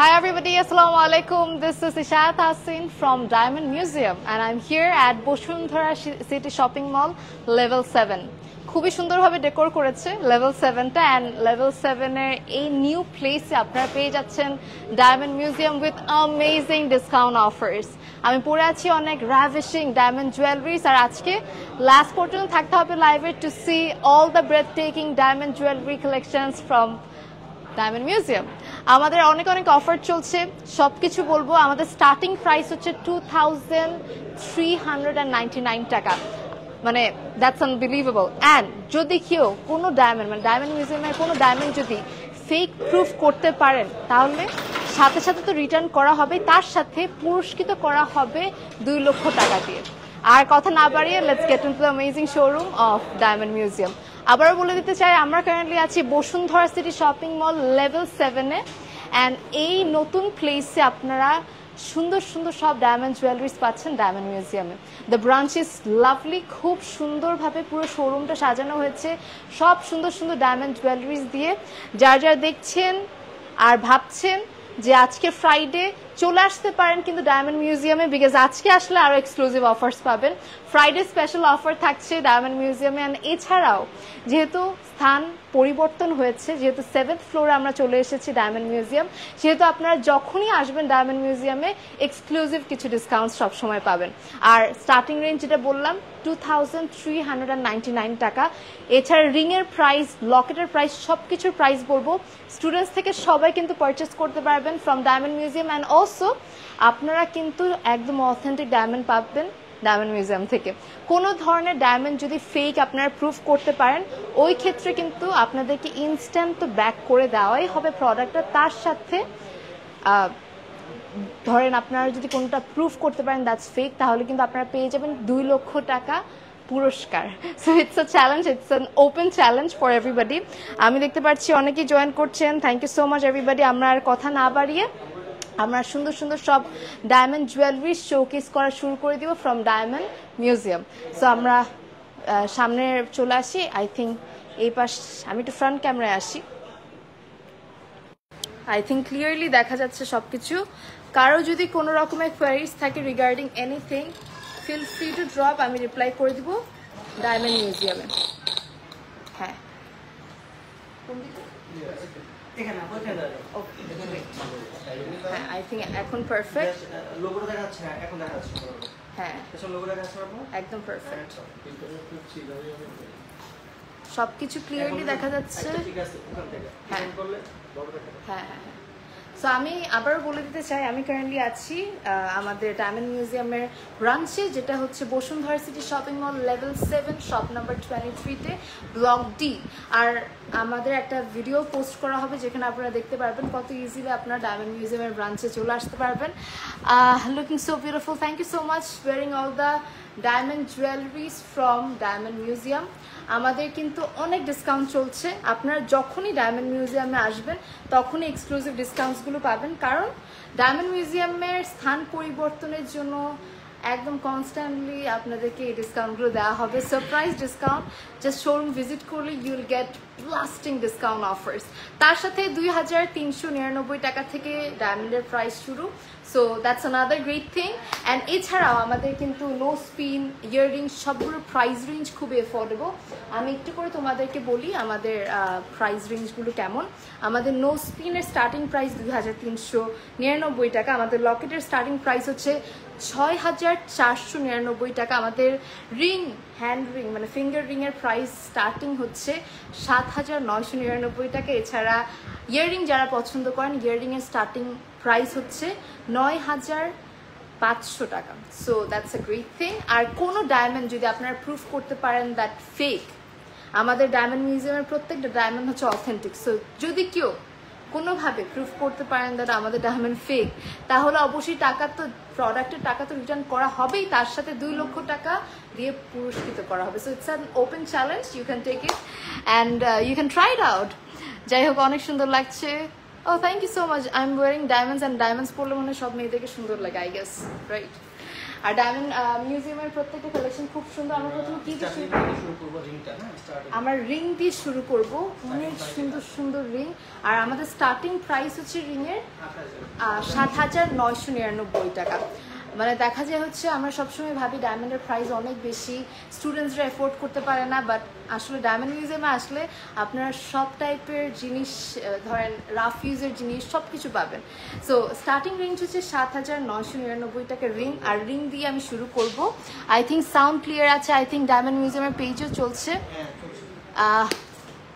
Hi everybody, Assalamu alaikum. This is Ishaat Hassin from Diamond Museum and I'm here at Boshundhara City Shopping Mall level 7. খুবই সুন্দরভাবে decor করেছে level 7টা and level 7 এর এই new প্লেসে আপনারা পেয়ে যাচ্ছেন Diamond Museum with amazing discount offers. আমি পরে আছি অনেক ravishing diamond jewelries আর আজকে লাস্ট পর্যন্ত থাকতে হবে লাইভে to see all the breathtaking diamond jewelry collections from Diamond Museum. আমাদের অনেক অনেক অফার চলছে সবকিছু বলবো আমাদের স্টার্টিং প্রাইস হচ্ছে 2399 টাকা মানে দ্যাটস আনবিলিভেবল এন্ড যদি কেউ কোনো ডায়মন্ড মানে ডায়মন্ড মিউজিয়ামের কোনো ডায়মন্ড যদি ফেক প্রুফ করতে পারেন তাহলে সাথে সাথে তো রিটার্ন করা হবে তার সাথে পুরস্কৃত করা হবে 2 লক্ষ টাকা দিয়ে আর কথা না বাড়িয়ে let's get into the amazing showroom of Diamond Museum আবারও বলে দিতে চাই আমরা কারেন্টলি আছি Bashundhara city shopping mall level 7 এ এন্ড এই নতুন প্লেসে আপনারা সুন্দর সুন্দর সব ডায়মন্ড জুয়েলারিজ পাচ্ছেন ডায়মন্ড মিউজিয়ামে দ্য ব্রাঞ্চ ইজ লাভলি খুব সুন্দরভাবে পুরো শোরুমটা সাজানো হয়েছে সব সুন্দর সুন্দর ডায়মন্ড জুয়েলারিজ দিয়ে যারা দেখছেন আর ভাবছেন যে আজকে ফ্রাইডে চলে আসতে পারেন কিন্তু ডায়মন্ড মিউজিয়ামে বিকজ আজকে আসলে আরো এক্সক্লুসিভ অফার্স পাবেন ফ্রাইডে স্পেশাল অফার থাকছে ডায়মন্ড মিউজিয়ামে এন্ড এছাড়াও যেহেতু স্থান পরিবর্তন হয়েছে যেহেতু 7th ফ্লোরে আমরা চলে এসেছি ডায়মন্ড মিউজিয়াম সেহেতু আপনারা যখনই আসবেন ডায়মন্ড মিউজিয়ামে এক্সক্লুসিভ কিছু ডিসকাউন্ট সবসময় পাবেন আর স্টার্টিং রেঞ্জ যেটা বললাম 2399 টাকা এছাড়া রিং এর প্রাইস লকেটের প্রাইস সবকিছুর প্রাইস বলবো স্টুডেন্টস থেকে সবাই কিন্তু পারচেজ করতে পারবেন from diamond Museum and also আপনারা কিন্তু একদম অথেন্টিক ডায়মন্ড পাবেন ডায়মন্ড মিউজিয়াম থেকে কোনো ধরনের ডায়মন্ড যদি ফেক আপনারা প্রুফ করতে পারেন ওই ক্ষেত্রে কিন্তু আপনাদেরকে ইনস্ট্যান্ট তো ব্যাক করে দেওয়াই হবে প্রোডাক্টটা তার সাথে ধরেন আপনারা যদি কোনটা প্রুফ করতে পারেন দ্যাটস ফেক তাহলে কিন্তু আপনারা পেয়ে যাবেন 2 লক্ষ টাকা পুরস্কার so it's a challenge it's an open challenge for everybody আমি দেখতে পাচ্ছি অনেকেই জয়েন করছেন thank you so much everybody আমরা আর কথা না বাড়িয়ে আমরা সুন্দর সুন্দর সব ডায়মন্ড জুয়েলারি শোকেস করা শুরু করে দিব ফ্রম ডায়মন্ড মিউজিয়াম সো আমরা সামনে চলে আসি আই থিঙ্ক এই পাশ আমি একটু ফ্রন্ট ক্যামেরায় আসি আই থিঙ্ক ক্লিয়ারলি দেখা যাচ্ছে সবকিছু কারো যদি কোনো রকমের কোয়ারিজ থাকে regarding anything feel free to drop আমি রিপ্লাই করে দিব ডায়মন্ড মিউজিয়ামে হ্যাঁ আই থিঙ্ক এখন পারফেক্ট হ্যাঁ একদম পারফেক্ট সবকিছু ক্লিয়ারলি দেখা যাচ্ছে হ্যাঁ হ্যাঁ হ্যাঁ সো আমি আবারও বলে দিতে চাই আমি কারেন্টলি আছি আমাদের ডায়মন্ড মিউজিয়ামের ব্রাঞ্চে যেটা হচ্ছে Bashundhara city shopping mall level 7 shop number 23 block D আর আমাদের একটা ভিডিও পোস্ট করা হবে যেখানে আপনারা দেখতে পারবেন কত ইজিলি আপনারা ডায়মন্ড মিউজিয়ামের ব্রাঞ্চে চলে আসতে পারবেন looking so beautiful thank you so much wearing all the diamond jewelleries from diamond Museum আমাদের কিন্তু অনেক ডিসকাউন্ট চলছে আপনারা যখনই ডায়মন্ড মিউজিয়ামে আসবেন তখনই এক্সক্লুসিভ ডিসকাউন্টসগুলো পাবেন কারণ ডায়মন্ড মিউজিয়ামের স্থান পরিবর্তনের জন্য একদম কনস্ট্যান্টলি আপনাদেরকে এই ডিসকাউন্টগুলো দেওয়া হবে surprise discount just showroom visit করলে you will get blasting discount offers তার সাথে 2399 টাকা থেকে ডায়মন্ডের প্রাইস শুরু so that's another great thing and এছাড়াও আমাদের কিন্তু নো স্পিন ইয়াররিং সবগুলো প্রাইস রেঞ্জ খুবই এফোর্ডেবল আমি একটু করে তোমাদেরকে বলি আমাদের প্রাইস রেঞ্জগুলো কেমন আমাদের নো স্পিনের স্টার্টিং প্রাইস 2399 টাকা আমাদের লকেটের স্টার্টিং প্রাইস হচ্ছে 6499 টাকা আমাদের রিং হ্যান্ড রিং মানে ফিঙ্গার রিং এর প্রাইস স্টার্টিং হচ্ছে 7999 টাকা এছাড়া ইয়াররিং যারা পছন্দ করেন ইয়াররিং এর স্টার্টিং প্রাইস হচ্ছে 9500 টাকা so that's a great thing আর কোনো ডায়মন্ড যদি আপনারা প্রুফ করতে পারেন দ্যাট ফেক আমাদের ডায়মন্ড মিউজিয়ামের প্রত্যেকটা ডায়মন্ড হচ্ছে অথেন্টিক সো যদি কেউ কোনোভাবে প্রুফ করতে পারেন দ্যাট আমাদের ডায়মন্ড ফেক তাহলে অবশ্যই টাকা তো প্রোডাক্টের টাকা তো রিটার্ন করা হবেই তার সাথে 2 লক্ষ টাকা দিয়ে পুরস্কৃত করা হবে so it's an open challenge you can take it and you can try it out যাই হোক অনেক সুন্দর লাগছে ও thank you so much I am wearing diamonds and diamonds পরলে মনে সব মেয়েদেরকে সুন্দর লাগে আই গেস রাইট আর ডায়মন্ড মিউজিয়ামের প্রত্যেকটা কালেকশন খুব সুন্দর। আমরা প্রথমে কি দিয়ে শুরু করব? রিংটা না, আমরা রিং দিয়ে শুরু করব। অনেক সুন্দর সুন্দর রিং। আর আমাদের স্টার্টিং প্রাইস হচ্ছে রিংয়ের ৭,৯৯৯ টাকা। মানে দেখা যায় হচ্ছে আমরা সবসময় ভাবি ডায়মন্ডের প্রাইস অনেক বেশি, স্টুডেন্টসরা এফোর্ড করতে পারে না, বাট আসলে ডায়মন্ড মিউজিয়ামে আসলে আপনারা সব টাইপের জিনিস, ধরেন রাফ ইউজের জিনিস সব কিছু পাবেন। সো স্টার্টিং রেঞ্জ হচ্ছে ৭,৯৯৯ টাকা রিং। আর রিং দিয়ে আমি শুরু করব। আই থিঙ্ক সাউন্ড ক্লিয়ার আছে। আই থিঙ্ক ডায়মন্ড মিউজিয়ামের পেজও চলছে।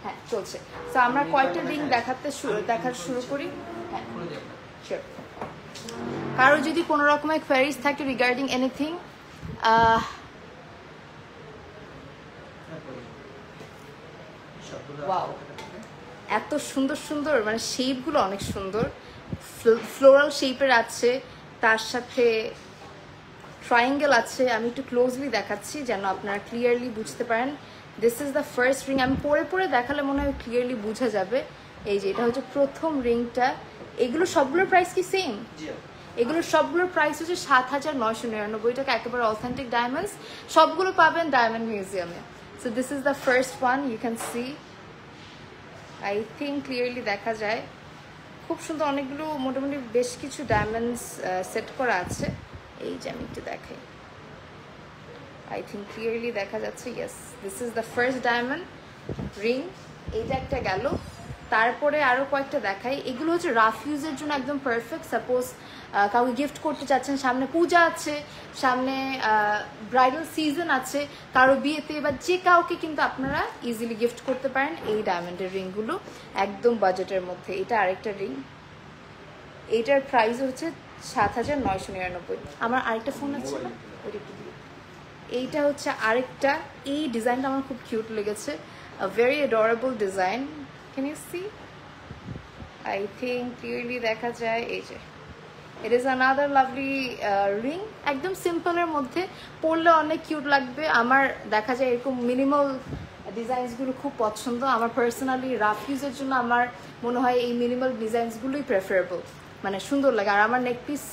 হ্যাঁ চলছে। সো আমরা কয়টা রিং দেখা শুরু করি। হ্যাঁ শিওর। কারো যদি কোনো রকমের কোয়েরিজ থাকে রিগার্ডিং এনিথিং, ওয়াও এত সুন্দর সুন্দর, মানে শেপগুলো অনেক সুন্দর, ফ্লোরাল শেপের আছে, তার সাথে ট্রায়াঙ্গেল আছে। আমি একটু ক্লোজলি দেখাচ্ছি যেন আপনারা ক্লিয়ারলি বুঝতে পারেন। This is the first ring. আমি পরে পরে দেখালে মনে হয় ক্লিয়ারলি বোঝা যাবে। এই যে এটা হচ্ছে প্রথম রিংটা। এগুলো সবগুলোর প্রাইস কি সেম? এগুলো সবগুলোর প্রাইস হচ্ছে ৭,৯৯৯ টাকা, একেবারে অথেন্টিক ডায়মন্ডস। সবগুলো পাবেন ডায়মন্ড মিউজিয়ামে। So this is the first one, you can see. I think clearly দেখা যায়। খুব সুন্দর, অনেকগুলো মোটামুটি বেশ কিছু ডায়মন্ডস সেট করা আছে। এই যে আমি একটু দেখাই, আই থিঙ্ক ক্লিয়ারলি দেখা যাচ্ছে। Yes, this is the first diamond ring. এইটা একটা গেল। তারপরে আরও কয়েকটা দেখাই। এগুলো হচ্ছে রাফ ইউজের জন্য একদম পারফেক্ট। সাপোজ কাউকে গিফট করতে চাচ্ছেন, সামনে পূজা আছে, সামনে ব্রাইডাল সিজন আছে, কারো বিয়েতে বা যে কাউকে কিন্তু আপনারা ইজিলি গিফট করতে পারেন এই ডায়মন্ডের রিংগুলো, একদম বাজেটের মধ্যে। এটা আরেকটা রিং, এইটার প্রাইস হচ্ছে ৭,৯৯৯। আমার আরেকটা ফোন আছে না, ওইটা একটু দিয়ে। এইটা হচ্ছে আরেকটা। এই ডিজাইনটা আমার খুব কিউট লেগেছে, very adorable design. Can you see? I think clearly দেখা যায়। এই যে it is another lovely ring, একদম সিম্পলের মধ্যে, পরলে অনেক কিউট লাগবে। আমার দেখা যায় এরকম মিনিমাল ডিজাইনসগুলো খুব পছন্দ। আমার পার্সোনালি রাফ ইউজের জন্য আমার মনে হয় এই মিনিমাল ডিজাইনসগুলোই প্রেফারেবল, মানে সুন্দর লাগে। আর আমার নেকপিস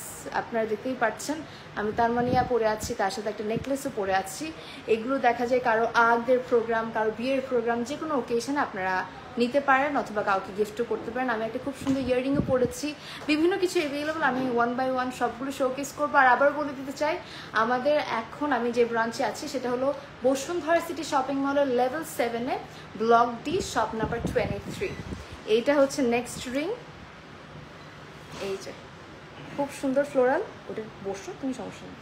আপনারা দেখতেই পাচ্ছেন, আমি তারমানিয়া পরে আছি, তার সাথে একটা নেকলেসও পরে আছি। এগুলো দেখা যায় কারো আগের প্রোগ্রাম, কারো বিয়ের প্রোগ্রাম, যে কোনো ওকেশনে আপনারা নিতে পারেন অথবা কাউকে গিফটও করতে পারেন। আমি একটা খুব সুন্দর ইয়াররিংও পরেছি। বিভিন্ন কিছু অ্যাভেলেবল, আমি ওয়ান বাই ওয়ান সবগুলো শোকেস করবো। আর আবার বলে দিতে চাই, আমাদের এখন আমি যে ব্রাঞ্চে আছি সেটা হলো বসুন্ধরা সিটি শপিং মলের লেভেল 7-এ, ব্লক ডি, শপ নাম্বার 23। এইটা হচ্ছে নেক্সট রিং। এই যে খুব সুন্দর ফ্লোরাল, ওটা বসো তুমি, সমস্যা নেই।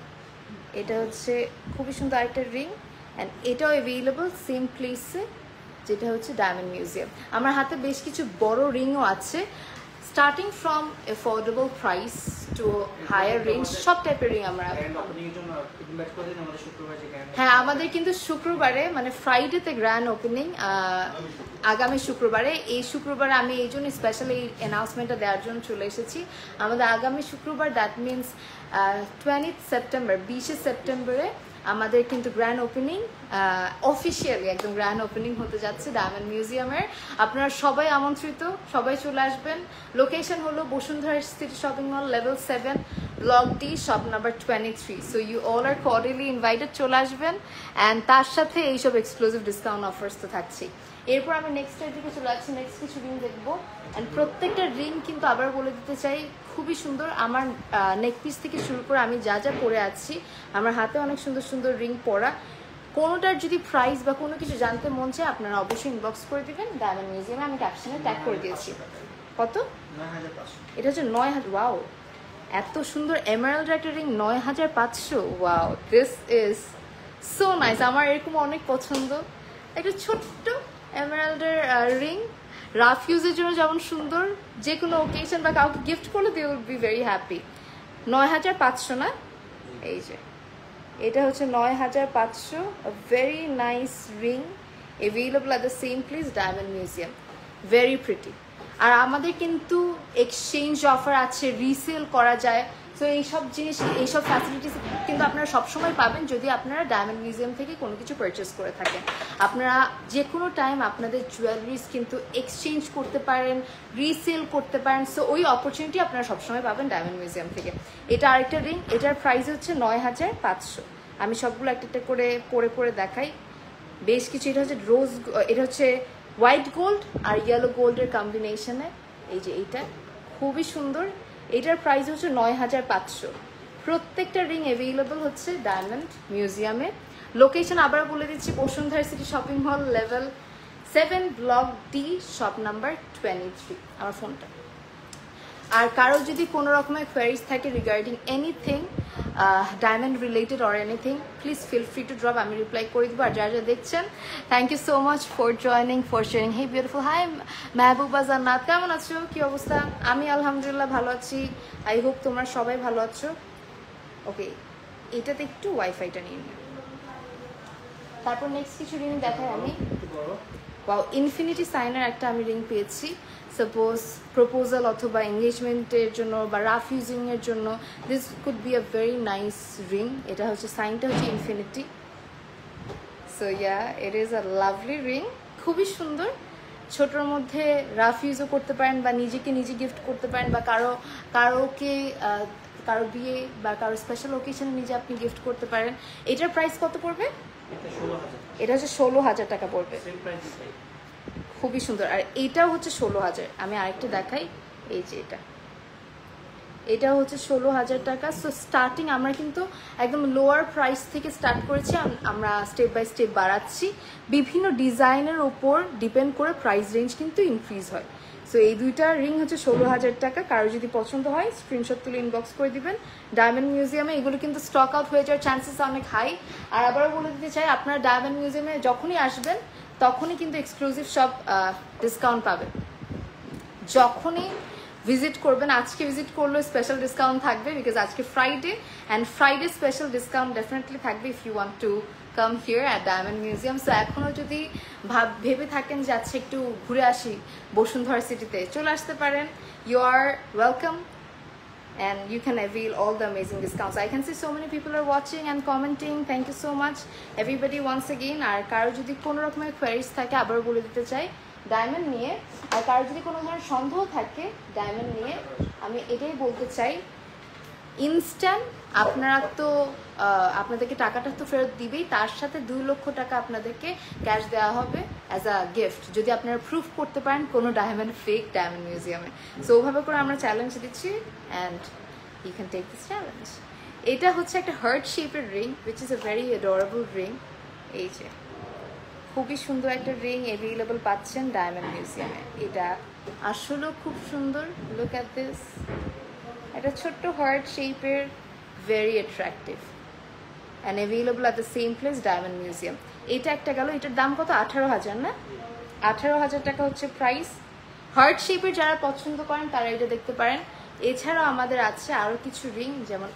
এটা হচ্ছে খুবই সুন্দর আরেকটা রিং, অ্যান্ড এটাও অ্যাভেলেবল সেম প্লেসে, যেটা হচ্ছে ডায়মন্ড মিউজিয়াম। আমার হাতে বেশ কিছু বড় রিংও আছে, starting from affordable price to higher range, সব টাইপের রিং আমরা। হ্যাঁ, আমাদের কিন্তু শুক্রবারে, মানে ফ্রাইডেতে গ্র্যান্ড ওপেনিং, আগামী শুক্রবারে। এই শুক্রবারে আমি এই জন্য স্পেশাল এই অ্যানাউন্সমেন্টটা দেওয়ার জন্য চলে এসেছি। আমাদের আগামী শুক্রবার, দ্যাট মিনস 20 সেপ্টেম্বর, 20 সেপ্টেম্বরে আমাদের কিন্তু গ্র্যান্ড ওপেনিং, অফিসিয়ালি একদম গ্র্যান্ড ওপেনিং হতে যাচ্ছে ডায়মন্ড মিউজিয়ামের। আপনারা সবাই আমন্ত্রিত, সবাই চলে আসবেন। লোকেশন হলো Bashundhara city shopping mall, level 7, block D, shop number 23। So you all are cordially invited, চলে আসবেন। অ্যান্ড তার সাথে এইসব এক্সক্লুসিভ ডিসকাউন্ট অফার্স তো থাকছেই। এরপর আমি নেক্সটের দিকে চলে যাচ্ছি, নেক্সট কিছু রিং দেখবো। অ্যান্ড প্রত্যেকটা রিং কিন্তু আবার বলে দিতে চাই খুবই সুন্দর। আমার নেকপিস থেকে শুরু করে আমি যা যা পরে আছি, আমার হাতে অনেক সুন্দর সুন্দর রিং পরা। কোনোটার যদি প্রাইস বা কোনো কিছু জানতে মন চায় আপনারা অবশ্যই ইনবক্স করে দেবেন ডায়মন্ড মিউজিয়ামে, আমি ক্যাপশনে ট্যাগ করে দিয়েছি। কত? 9,500। এটা হচ্ছে 9,000। ওয়াও, এত সুন্দর এমারাল্ড একটা ring, 9,500। Wow, this is so nice. আমার এরকম অনেক পছন্দ। একটা ছোট্ট এমারাল্ডের রিং, রাফ ইউজের জন্য যেমন সুন্দর, যে কোনো ওকেশন বা কাউকে গিফট করলে they will be very happy. 9,500 না? এই যে এটা হচ্ছে 9,500, very nice ring, available at the same place, diamond museum, very pretty. আর আমাদের কিন্তু এক্সচেঞ্জ অফার আছে, রিসেল করা যায়। সো এইসব জিনিস, এইসব ফ্যাসিলিটিস কিন্তু আপনারা সবসময় পাবেন যদি আপনারা ডায়মন্ড মিউজিয়াম থেকে কোনো কিছু পারচেস করে থাকেন। আপনারা যে কোনো টাইম আপনাদের জুয়েলারিস কিন্তু এক্সচেঞ্জ করতে পারেন, রিসেল করতে পারেন। সো ওই অপরচুনিটি আপনারা সবসময় পাবেন ডায়মন্ড মিউজিয়াম থেকে। এটা আরেকটা রিং, এটার প্রাইস হচ্ছে 9500। আমি সবগুলো একটা একটা করে পরে দেখাই। বেশ কিছু, এটা হচ্ছে রোজ, এটা হচ্ছে হোয়াইট গোল্ড আর ইয়েলো গোল্ডের কম্বিনেশনে। এই যে এইটা খুবই সুন্দর, এটার প্রাইস হচ্ছে 9500। প্রত্যেকটা রিং অ্যাভেলেবল হচ্ছে ডায়মন্ড মিউজিয়ামে। লোকেশন আবার বলে দিচ্ছি, Bashundhara city shopping mall, level 7, block D, shop number 23। আমার ফোনটা। আর কারো যদি কোনো রকমের কোয়ারিজ থাকে regarding anything diamond related or anything, please feel free to drop, আমি রিপ্লাই করে দেবো। আর যারা দেখছেন, thank you so much for joining, for sharing. Hey beautiful, hi Mehbuba Jannat, কেমন আছো, কি অবস্থা? আমি আলহামদুলিল্লাহ ভালো আছি। আই হোপ তোমরা সবাই ভালো আছো। ওকে, এটাতে একটু ওয়াইফাইটা নিয়ে নিই। তারপর নেক্সট কিছু রিং দেখাই আমি। ওয়াও, ইনফিনিটি সাইনের একটা আমি রিং পেয়েছি। সাপোজ প্রপোজাল অথবা এঙ্গেজমেন্টের জন্য বা রাফ ইউজিংয়ের জন্য this could be a very nice ring. এটা হচ্ছে সাইনটা হচ্ছে infinity. So yeah, it is a lovely ring, খুবই সুন্দর। ছোটোর মধ্যে রাফ ইউজও করতে পারেন বা নিজেকে নিজে গিফট করতে পারেন, বা কারো বিয়ে বা কারো স্পেশাল ওকেশনে নিজে আপনি গিফট করতে পারেন। এটার প্রাইস কত পড়বে? এটা হচ্ছে 16000 টাকা পড়বে। খুবই সুন্দর। আর এইটাও হচ্ছে 16000। আমি আরেকটা দেখাই, এই যে এটা হচ্ছে 16000 টাকা। সো স্টার্টিং আমরা কিন্তু একদম লোয়ার প্রাইস থেকে স্টার্ট করেছি, আমরা স্টেপ বাই স্টেপ বাড়াচ্ছি। বিভিন্ন ডিজাইনের ওপর ডিপেন্ড করে প্রাইস রেঞ্জ কিন্তু ইনক্রিজ হয়। সো এই দুইটা রিং হচ্ছে 16000 টাকা। কারো যদি পছন্দ হয় স্ক্রিনশট তুলে ইনবক্স করে দিবেন। ডায়মন্ড মিউজিয়ামে এগুলো কিন্তু স্টক আউট হয়ে যাওয়ার চান্সেস অনেক হাই। আর আবারও বলে দিতে চাই, আপনারা ডায়মন্ড মিউজিয়ামে যখনই আসবেন তখনই কিন্তু এক্সক্লুসিভ সব ডিসকাউন্ট পাবেন। যখনই ভিজিট করবেন, আজকে ভিজিট করলেও স্পেশাল ডিসকাউন্ট থাকবে, বিকজ আজকে Friday, and Friday special discount definitely থাকবে if you want to come here at diamond museum. So এখনও যদি ভেবে থাকেন যে আচ্ছা একটু ঘুরে আসি বসুন্ধরা সিটিতে, চলে আসতে পারেন। You are welcome and you can avail all the amazing discounts. I can see so many people are watching and commenting. Thank you so much everybody once again. আর কারো যদি কোনো রকমের কোয়ারিজ থাকে আবার বলে দিতে চাই ডায়মন্ড নিয়ে, আর কারো যদি কোনো ধরনের সন্দেহ থাকে ডায়মন্ড নিয়ে, আমি এটাই বলতে চাই, ইনস্ট্যান্ট আপনারা তো আপনাদেরকে টাকাটা তো ফেরত দিবেই, তার সাথে 2 লক্ষ টাকা আপনাদেরকে ক্যাশ দেওয়া হবে অ্যাজ আ গিফট, যদি আপনারা প্রুফ করতে পারেন কোনো ডায়মন্ড ফেক ডায়মন্ড মিউজিয়ামে। সো ওভাবে করে আমরা চ্যালেঞ্জ দিচ্ছি, and you can take this challenge. এটা হচ্ছে একটা হার্ট শেপের ring, which is a very adorable ring. এই যে খুবই সুন্দর একটা রিং অ্যাভেলেবল পাচ্ছেন ডায়মন্ড মিউজিয়ামে। এটা আসলেও খুব সুন্দর। লুক অ্যাট দিস, একটা ছোট্ট হার্ট শেপের, very attractive and available at the same place diamond museum. এটা একটা গেল। এটার দাম কত? 18000 না? 18000 টাকা হচ্ছে প্রাইস। হার্ট শেপের যারা পছন্দ করেন তারা এটা দেখতে পারেন। এছাড়াও আমাদের আছে আরও কিছু রিং, যেমন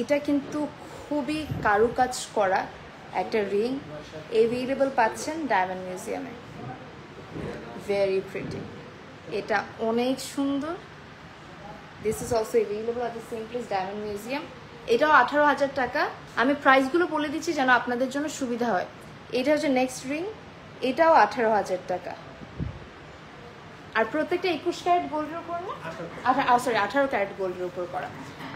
এটা কিন্তু খুবই কারুকাজ করা একটা রিং, অ্যাভেলেবল পাচ্ছেন ডায়মন্ড মিউজিয়ামে। ভেরি প্রিটি, এটা অনেক সুন্দর। This is also available at the same place diamond museum. এটাও 18000 টাকা। আমি প্রাইসগুলো বলে দিচ্ছি যেন আপনাদের জন্য সুবিধা হয়। এটা হচ্ছে নেক্সট রিং, এটাও 18000 টাকা। আর প্রত্যেকটা 21 ক্যারেট গোল্ডের উপর না, 18 ক্যারেট গোল্ডের উপর করা।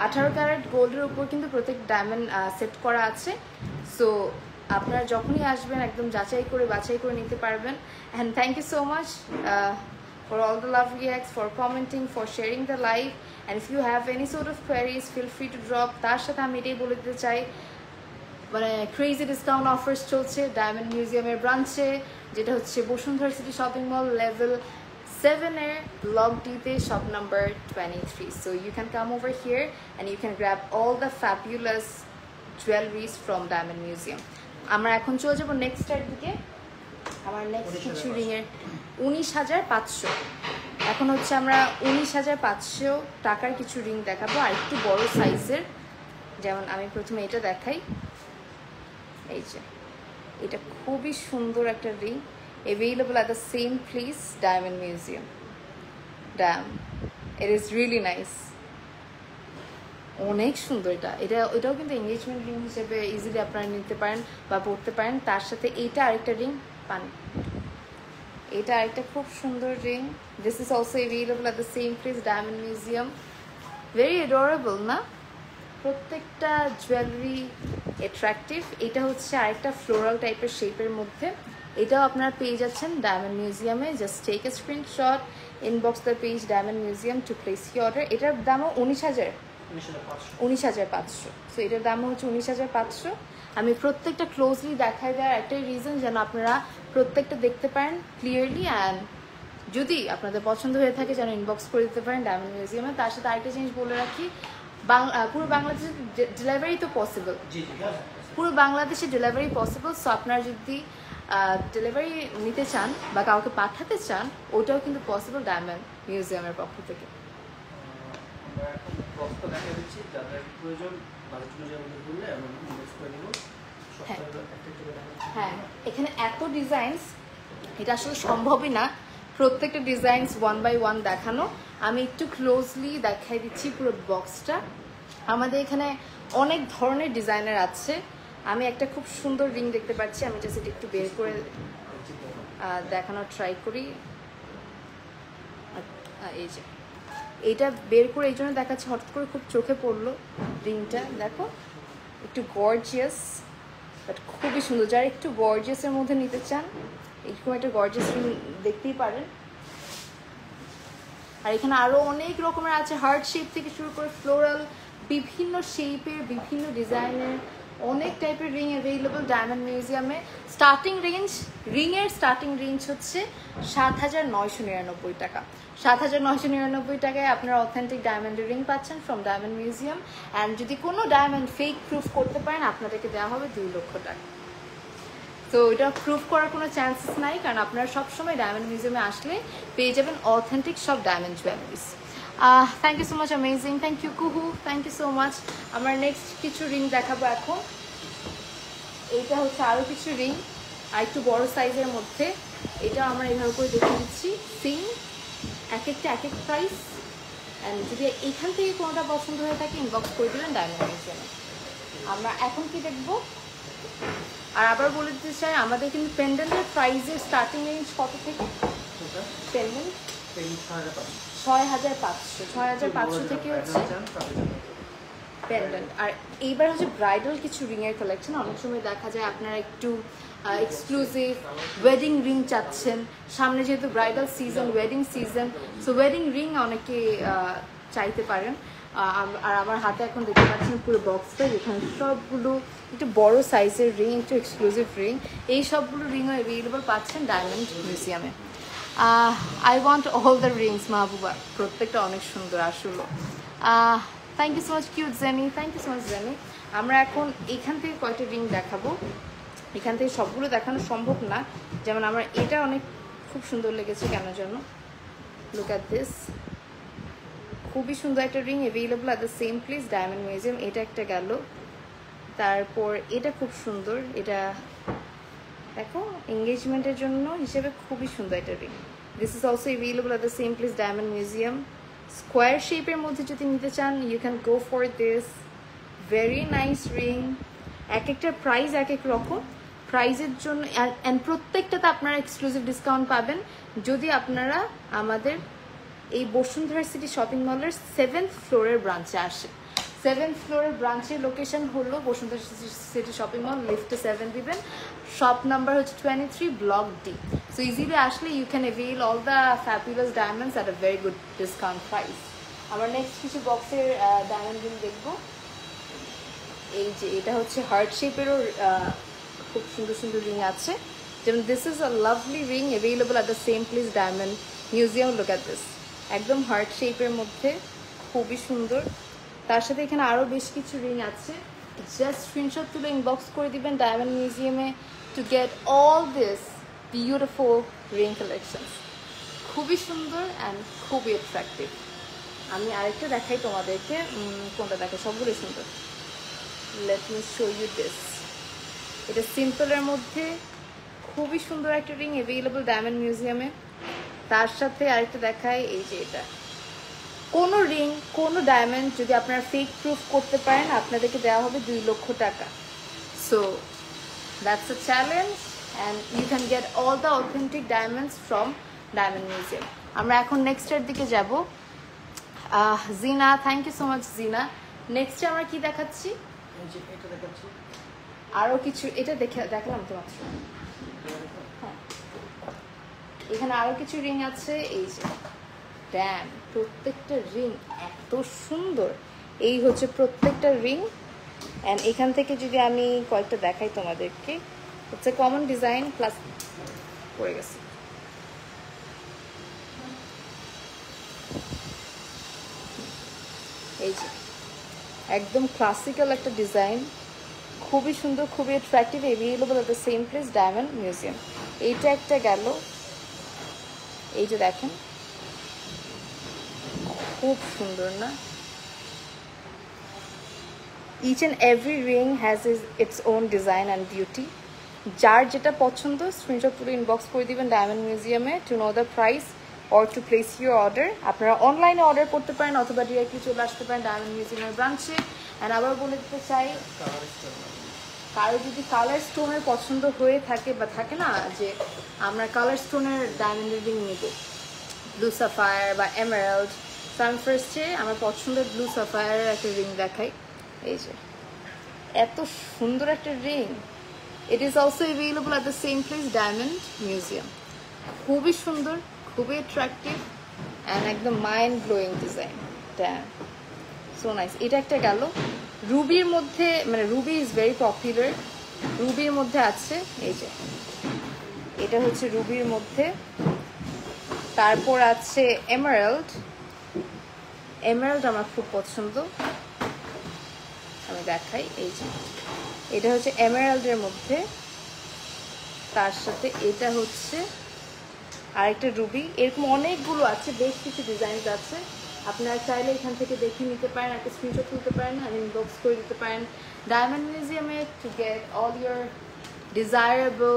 18 ক্যারেট গোল্ডের উপর কিন্তু প্রত্যেক ডায়মন্ড সেট করা আছে। সো আপনারা যখনই আসবেন একদম যাচাই করে বাছাই করে নিতে পারবেন। And thank you so much for all the love reacts, for commenting, for sharing the live. And if you have any sort of queries, feel free to drop. তার সাথে আমি এটাই বলে দিতে চাই, মানে ক্রেজি ডিসকাউন্ট অফার্স চলছে diamond মিউজিয়ামের ব্রাঞ্চে, যেটা হচ্ছে Bashundhara city shopping mall, level 7-এর ব্লক ডিতে, shop number 23. So you can come over here and you can grab all the fabulous jewelries from Diamond Museum. আমরা এখন চলে যাবো নেক্সটের দিকে। আমার নেক্সট কিছু রিংয়ের 19500। এখন হচ্ছে আমরা 19500 টাকার কিছু রিং দেখাবো, আর একটু বড় সাইজের। যেমন আমি প্রথমে এটা দেখাই, এই যে এটা খুবই সুন্দর একটা ring, available at the same place, Diamond Museum. Damn, it is really nice. অনেক সুন্দর এটাও কিন্তু এঙ্গেজমেন্ট রিং হিসেবে ইজিলি আপনারা নিতে পারেন বা পরতে পারেন। তার সাথে এইটা আরেকটা রিং পান, এটা আরেকটা খুব সুন্দর ring. This is also available at the same place, diamond museum. Very adorable না, প্রত্যেকটা জুয়েলারি অ্যাট্রাকটিভ। এটা হচ্ছে আরেকটা ফ্লোরাল টাইপের শেপের মধ্যে, এটাও আপনারা পেয়ে যাচ্ছেন ডায়মন্ড মিউজিয়ামে। Just take a screenshot, inbox the page Diamond Museum to place your order. এটার দামও 19,500। সো এটার দামও হচ্ছে 19,500। আমি প্রত্যেকটা ক্লোজলি দেখাই দেওয়ার একটাই রিজন যেন আপনারা প্রত্যেকটা দেখতে পারেন ক্লিয়ারলি, অ্যান্ড যদি আপনাদের পছন্দ হয়ে থাকে যেন ইনবক্স করে দিতে পারেন ডায়মন্ড মিউজিয়ামে। তার সাথে আরেকটা জিনিস বলে রাখি, পুরো বাংলাদেশে ডেলিভারি তো পসিবল, পুরো বাংলাদেশে ডেলিভারি পসিবল। সো আপনারা যদি ডেলিভারি নিতে চান বা কাউকে পাঠাতে চান, ওটাও কিন্তু পসিবল ডায়মন্ড মিউজিয়ামের পক্ষ থেকে। হ্যাঁ, এখানে এত ডিজাইনস, এটা আসলে সম্ভবই না প্রত্যেকটা ডিজাইনস 1 by 1 দেখানো। আমি একটু ক্লোজলি দেখাই দিচ্ছি পুরো বক্সটা। আমাদের এখানে অনেক ধরনের ডিজাইনার আছে। আমি একটা খুব সুন্দর রিং দেখতে পাচ্ছি, আমি জাস্ট এটা একটু বের করে দেখানোর ট্রাই করি। এই যে এইটা বের করে এই জন্য দেখাচ্ছি, হঠাৎ করে খুব চোখে পড়লো রিংটা। দেখো একটু গর্জিয়াস, বাট খুবই সুন্দর। যারা একটু গর্জিয়াসের মধ্যে নিতে চান, এরকম একটা গর্জিয়াস রিং দেখতেই পারেন। আর এখানে আরও অনেক রকমের আছে, হার্ট শেপ থেকে শুরু করে ফ্লোরাল, বিভিন্ন শেপের বিভিন্ন ডিজাইনের অনেক টাইপের রিং অ্যাভেলেবল ডায়মন্ড মিউজিয়ামে। স্টার্টিং রেঞ্জ হচ্ছে 7,999 টাকা। 7,999 টাকায় আপনারা অথেন্টিক ডায়মন্ডের রিং পাচ্ছেন ফ্রম ডায়মন্ড মিউজিয়াম। অ্যান্ড যদি কোনো ডায়মন্ড ফেক প্রুফ করতে পারেন, আপনাদেরকে দেওয়া হবে 2 লক্ষ টাকা। তো এটা প্রুফ করার কোনো চান্সেস নাই, কারণ আপনারা সবসময় ডায়মন্ড মিউজিয়ামে আসলে পেয়ে যাবেন অথেন্টিক সব diamond jewelleries. Thank you so much, amazing, thank you Kuhu, thank you so much. আমার নেক্সট কিছু রিং দেখাবো এখন। এইটা হচ্ছে আরও কিছু রিং, আর একটু বড় সাইজের মধ্যে। এটা আমরা এভাবে করে দেখে দিচ্ছি, সেম এক একটা এক এক প্রাইস। অ্যান্ড যদি এখান থেকে কোনোটা পছন্দ হয়ে থাকে, ইনবক্স করে দেবেন ডায়মন্ড মিউজিয়ামে। আমরা এখন কি দেখবো, আর আবার বলে দিতে চাই, আমাদের কিন্তু পেন্ডেন্টের প্রাইসের স্টার্টিং রেঞ্জ কত থেকে? পেন্ডেন্ট 6,500 থেকে হচ্ছে পেন্ডেন্ট। আর এইবার হচ্ছে ব্রাইডাল কিছু রিংয়ের কালেকশন। অনেক সময় দেখা যায় আপনারা একটু এক্সক্লুসিভ ওয়েডিং রিং চাচ্ছেন, সামনে যেহেতু bridal season, wedding season, so wedding ring অনেকে চাইতে পারেন। আর আমার হাতে এখন দেখতে পাচ্ছেন পুরো বক্সটা, যেখানে সবগুলো একটু বড় সাইজের রিং, একটু এক্সক্লুসিভ রিং, এই সবগুলো রিংও অ্যাভেলেবল পাচ্ছেন ডায়মন্ড মিউজিয়ামে। I want all the rings Mahbuba, প্রত্যেকটা অনেক সুন্দর আসলে। Thank you so much cute Jenny, thank you so much Jenny. আমরা এখন এখান থেকে কয়টা রিং দেখাবো, এখান থেকে সবগুলো দেখানো সম্ভব না। যেমন আমার এটা অনেক খুব সুন্দর লেগেছে কেন জন্য, লুক অ্যাট দিস, খুবই সুন্দর একটা ring available at the same place diamond museum. এটা একটা গেল, তারপর এটা খুব সুন্দর, এটা দেখো এঙ্গেজমেন্টের জন্য হিসেবে খুবই সুন্দর একটা ring. This is also available at the same place diamond Museum. Square শেপের মধ্যে যদি নিতে চান, you can go for this, very nice ring. এক একটা প্রাইস এক এক রকম, প্রাইজের জন্য অ্যান্ড প্রত্যেকটাতে আপনারা এক্সক্লুসিভ ডিসকাউন্ট পাবেন যদি আপনারা আমাদের এই বসুন্ধরা সিটি শপিং মলের 7th ফ্লোরের ব্রাঞ্চে আসেন। 7th ফ্লোরের ব্রাঞ্চের লোকেশন হলো বসুন্ধরা সিটি শপিং মল, লিফটে 7 দিবেন, শপ নাম্বার হচ্ছে 23 ব্লক ডি। সো ইজিলি আসলে you can avail all the fabulous diamonds at a very good discount price. আমরা নেক্সট কিছু বক্সের ডায়মন্ড রিং দেখবো। এই যে এটা হচ্ছে হার্ট শেপেরও খুব সুন্দর সুন্দর রিং আছে, যেমন this is a lovely ring available at the same place diamond museum. Look at this, একদম হার্ট শেপের মধ্যে, খুবই সুন্দর। তার সাথে এখানে আরও বেশ কিছু রিং আছে, জাস্ট স্ক্রিনশট তুলে ইনবক্স করে দিবেন ডায়মন্ড মিউজিয়ামে to get all this beautiful ring collection. খুবই সুন্দর অ্যান্ড খুবই অ্যাট্রাকটিভ। আমি আরেকটা দেখাই তোমাদেরকে, কোনটা দেখাই, সবগুলোই সুন্দর। Let me show you this, এটা সিম্পলের মধ্যে খুবই সুন্দর একটা রিং অ্যাভেলেবল ডায়মন্ড মিউজিয়ামে। তার সাথে আরেকটা দেখাই, এই যে এটা কোনো রিং, কোনো ডায়মন্ড যদি আপনারা ফেক প্রুফ করতে পারেন, আপনাদেরকে দেওয়া হবে 2 লক্ষ টাকা। So that's a challenge and you can get all the authentic diamonds from diamond museum. আমরা এখন নেক্সটের দিকে যাব। জিনা, থ্যাংক ইউ সো মাচ জিনা। নেক্সটে আমরা কি দেখাচ্ছি? আরও কিছু, এটা দেখালাম তো মাত্র। হ্যাঁ, এখানে আরও কিছু রিং আছে। এই যে ড্যাম, প্রত্যেকটা রিং এত সুন্দর। এই হচ্ছে প্রত্যেকটা রিং। অ্যান্ড এখান থেকে যদি আমি কয়েকটা দেখাই তোমাদেরকে, হচ্ছে কমন ডিজাইন প্লাস পড়ে গেছে। এই যে একদম ক্লাসিক্যাল একটা ডিজাইন, খুবই সুন্দর, খুবই attractive, available at the same place diamond Museum. এইটা একটা গেল। এই যে দেখেন, খুব সুন্দর না? Each and every ring has its own design and beauty. যার যেটা পছন্দ স্ক্রিনশট তুলে ইনবক্স করে দিবেন ডায়মন্ড মিউজিয়ামে to know the price or to place your order. আপনারা অনলাইনে অর্ডার করতে পারেন অথবা ডিরেক্টলি চলে আসতে পারেন ডায়মন্ড মিউজিয়ামের ব্রাঞ্চে। অ্যান্ড আবার বলে দিতে চাই, কারো যদি কালার স্টোনের পছন্দ হয়ে থাকে বা থাকে না যে আমরা কালার স্টোনের ডায়মন্ডের রিং নেব, ব্লু সাফায়ার বা এমারাল্ড, তো আমি ফার্স্টে আমার পছন্দের ব্লু সাফায়ারের একটা রিং দেখাই। এই যে এত সুন্দর একটা ring. It is also available at the same place diamond museum. খুবই সুন্দর, খুবই অ্যাট্রাক্টিভ অ্যান্ড একদম mind blowing design. Damn, so nice. এটা একটা গেল। রুবির মধ্যে, মানে রুবি ইজ ভেরি পপুলার, রুবির মধ্যে আছে। এই যে এটা হচ্ছে রুবির মধ্যে। তারপর আছে এমারাল্ড। এমারাল্ড আমার খুব পছন্দ, আমি দেখাই। এই যে এটা হচ্ছে এমারাল্ডের মধ্যে, তার সাথে এটা হচ্ছে আরেকটা রুবি। এরকম অনেকগুলো আছে, বেশ কিছু ডিজাইন আছে। আপনারা চাইলে এখান থেকে দেখে নিতে পারেন, একটা স্ক্রিনশট তুলতে পারেন আর ইনবক্স করে দিতে পারেন ডায়মন্ড মিউজিয়ামে to get all your desirable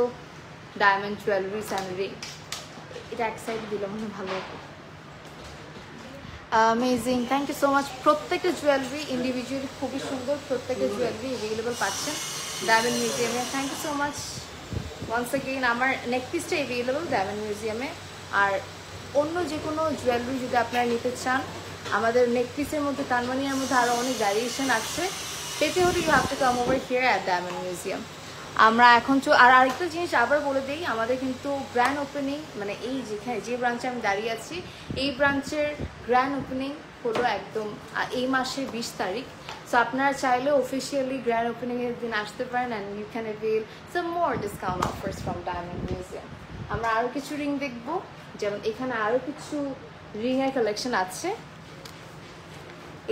diamond jewelleries and ring. এটা এক সাইড দিলে মনে ভালো হতো। Amazing, thank you so much. প্রত্যেকটা জুয়েলারি ইন্ডিভিজুয়ালি খুবই সুন্দর, প্রত্যেকটা জুয়েলারি অ্যাভেলেবল পাচ্ছেন ডায়মন্ড মিউজিয়ামে। Thank you so much once again. আমার নেক পিসটা অ্যাভেলেবল ডায়মন্ড মিউজিয়ামে। আর অন্য যে কোনো জুয়েলারি যদি আপনারা নিতে চান, আমাদের নেক পিসের মধ্যে, কানমানিয়ার মধ্যে আরও অনেক ভ্যারিয়েশন আছে। পেতে হলে you have to come over here at diamond museum. আমরা এখন আর আরেকটা জিনিস আবার বলে দিই, আমাদের কিন্তু গ্র্যান্ড ওপেনিং, মানে এই যেখানে যে ব্রাঞ্চে আমি দাঁড়িয়ে আছি, এই ব্রাঞ্চের গ্র্যান্ড ওপেনিং হলো একদম এই মাসের 20 তারিখ। সো আপনারা চাইলে অফিসিয়ালি গ্র্যান্ড ওপেনিংয়ের দিন আসতে পারেন and you can avail some more discount offers from diamond museum. আমরা আরও কিছু রিং দেখব, যেমন এখানে আরও কিছু রিংয়ের কালেকশন আছে।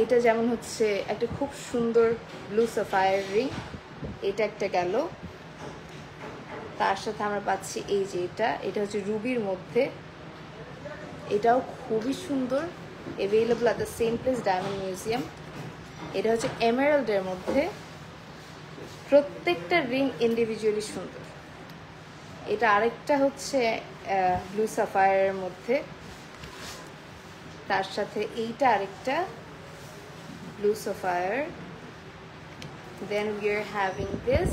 এটা যেমন হচ্ছে একটা খুব সুন্দর ব্লু সাফায়ার রিং, এটা একটা গেল। তার সাথে আমরা পাচ্ছি এই যে এটা হচ্ছে রুবির মধ্যে, এটাও খুবই সুন্দর, available at the same place diamond museum. এটা হচ্ছে এমারাল্ডের মধ্যে, প্রত্যেকটা রিং ইন্ডিভিজুয়ালি সুন্দর। এটা আরেকটা হচ্ছে ব্লু সাফায়ারের মধ্যে, তার সাথে এইটা আরেকটা blue Sapphire. Then we are having this.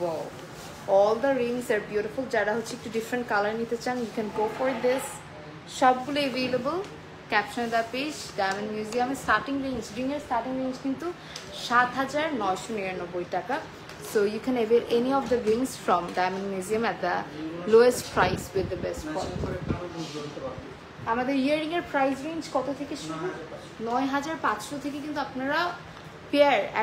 Wow, all the rings are beautiful. যারা হচ্ছে একটু ডিফারেন্ট কালার নিতে চান, you can go for this. সবগুলো অ্যাভেলেবল। ক্যাপশনে দেওয়া পেজ ডায়মন্ড মিউজিয়ামে। স্টার্টিং রেঞ্জ, রিংয়ের স্টার্টিং রেঞ্জ কিন্তু 7,999 টাকা। So you can avail any of the rings from Diamond Museum at the lowest price with the best quality. আমাদের ইয়াররিংয়ের price range কত থেকে শুরু? 9,500 থেকে কিন্তু আপনারা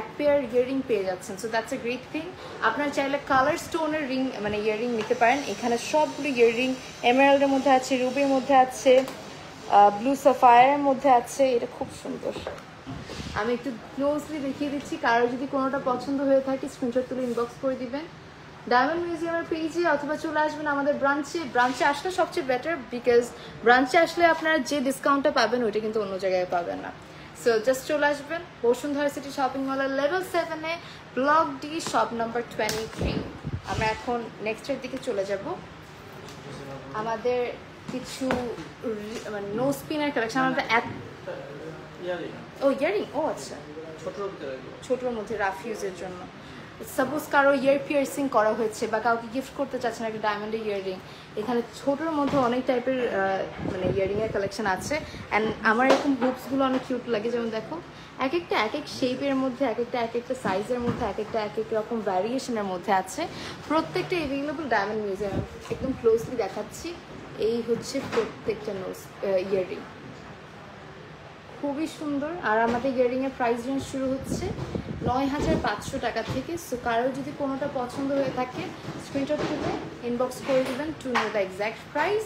এক পেয়ার ইয়াররিং পেয়ে যাচ্ছেন। So that's a great thing. আপনারা চাইলে কালার স্টোনের রিং, মানে ইয়াররিং নিতে পারেন। এখানে সবগুলো ইয়াররিং এমারাল্ডের মধ্যে আছে, রুবির মধ্যে আছে, ব্লু সাফায়ারের মধ্যে আছে। এটা খুব সুন্দর। আমি একটু ক্লোজলি দেখিয়ে দিচ্ছি, কারো যদি কোনোটা পছন্দ হয়ে থাকে স্ক্রিনশট তুলে ইনবক্স করে দিবেন ডায়মন্ড মিউজিয়ামের পেজে, অথবা চলে আসবেন আমাদের ব্রাঞ্চে। ব্রাঞ্চে আসলে সবচেয়ে বেটার, বিকজ ব্রাঞ্চে আসলে আপনারা যে ডিসকাউন্টটা পাবেন ওইটা কিন্তু অন্য জায়গায় পাবেন না। সো জাস্ট চলে আসবেন বসুন্ধরা সিটি শপিং মলের লেভেল 7-এ, ব্লক ডি, শপ নাম্বার 23। আমরা এখন নেক্সটের দিকে চলে যাব। আমাদের কিছু মানে নো স্পিনের কালেকশন আমাদের ও ইয়ারিং ও আচ্ছা ছোটোর মধ্যে রাফ ইউজের জন্য সাপোজ কারো ইয়ার পিয়ার্সিং করা হয়েছে বা কাউকে গিফট করতে চাচ্ছেন একটা ডায়মন্ডের ইয়ারিং, এখানে ছোটোর মধ্যে অনেক টাইপের মানে ইয়ারিংয়ের কালেকশন আছে। অ্যান্ড আমার এরকম হুপসগুলো অনেক কিউট লাগে, যেমন দেখো এক একটা এক এক শেপের মধ্যে, এক একটা সাইজের মধ্যে, এক এক রকম ভ্যারিয়েশনের মধ্যে আছে। প্রত্যেকটা অ্যাভেলেবল ডায়মন্ড মিউজিয়াম, একদম ক্লোজলি দেখাচ্ছি। এই হচ্ছে প্রত্যেকটা ইয়ারিং, খুবই সুন্দর। আর আমাদের ইয়ারিংয়ের প্রাইস রেঞ্জ শুরু হচ্ছে ৯,৫০০ টাকা থেকে। সো কারো যদি কোনোটা পছন্দ হয়ে থাকে স্ক্রিনশট তুলে ইনবক্স করে দেবেন to know the exact price.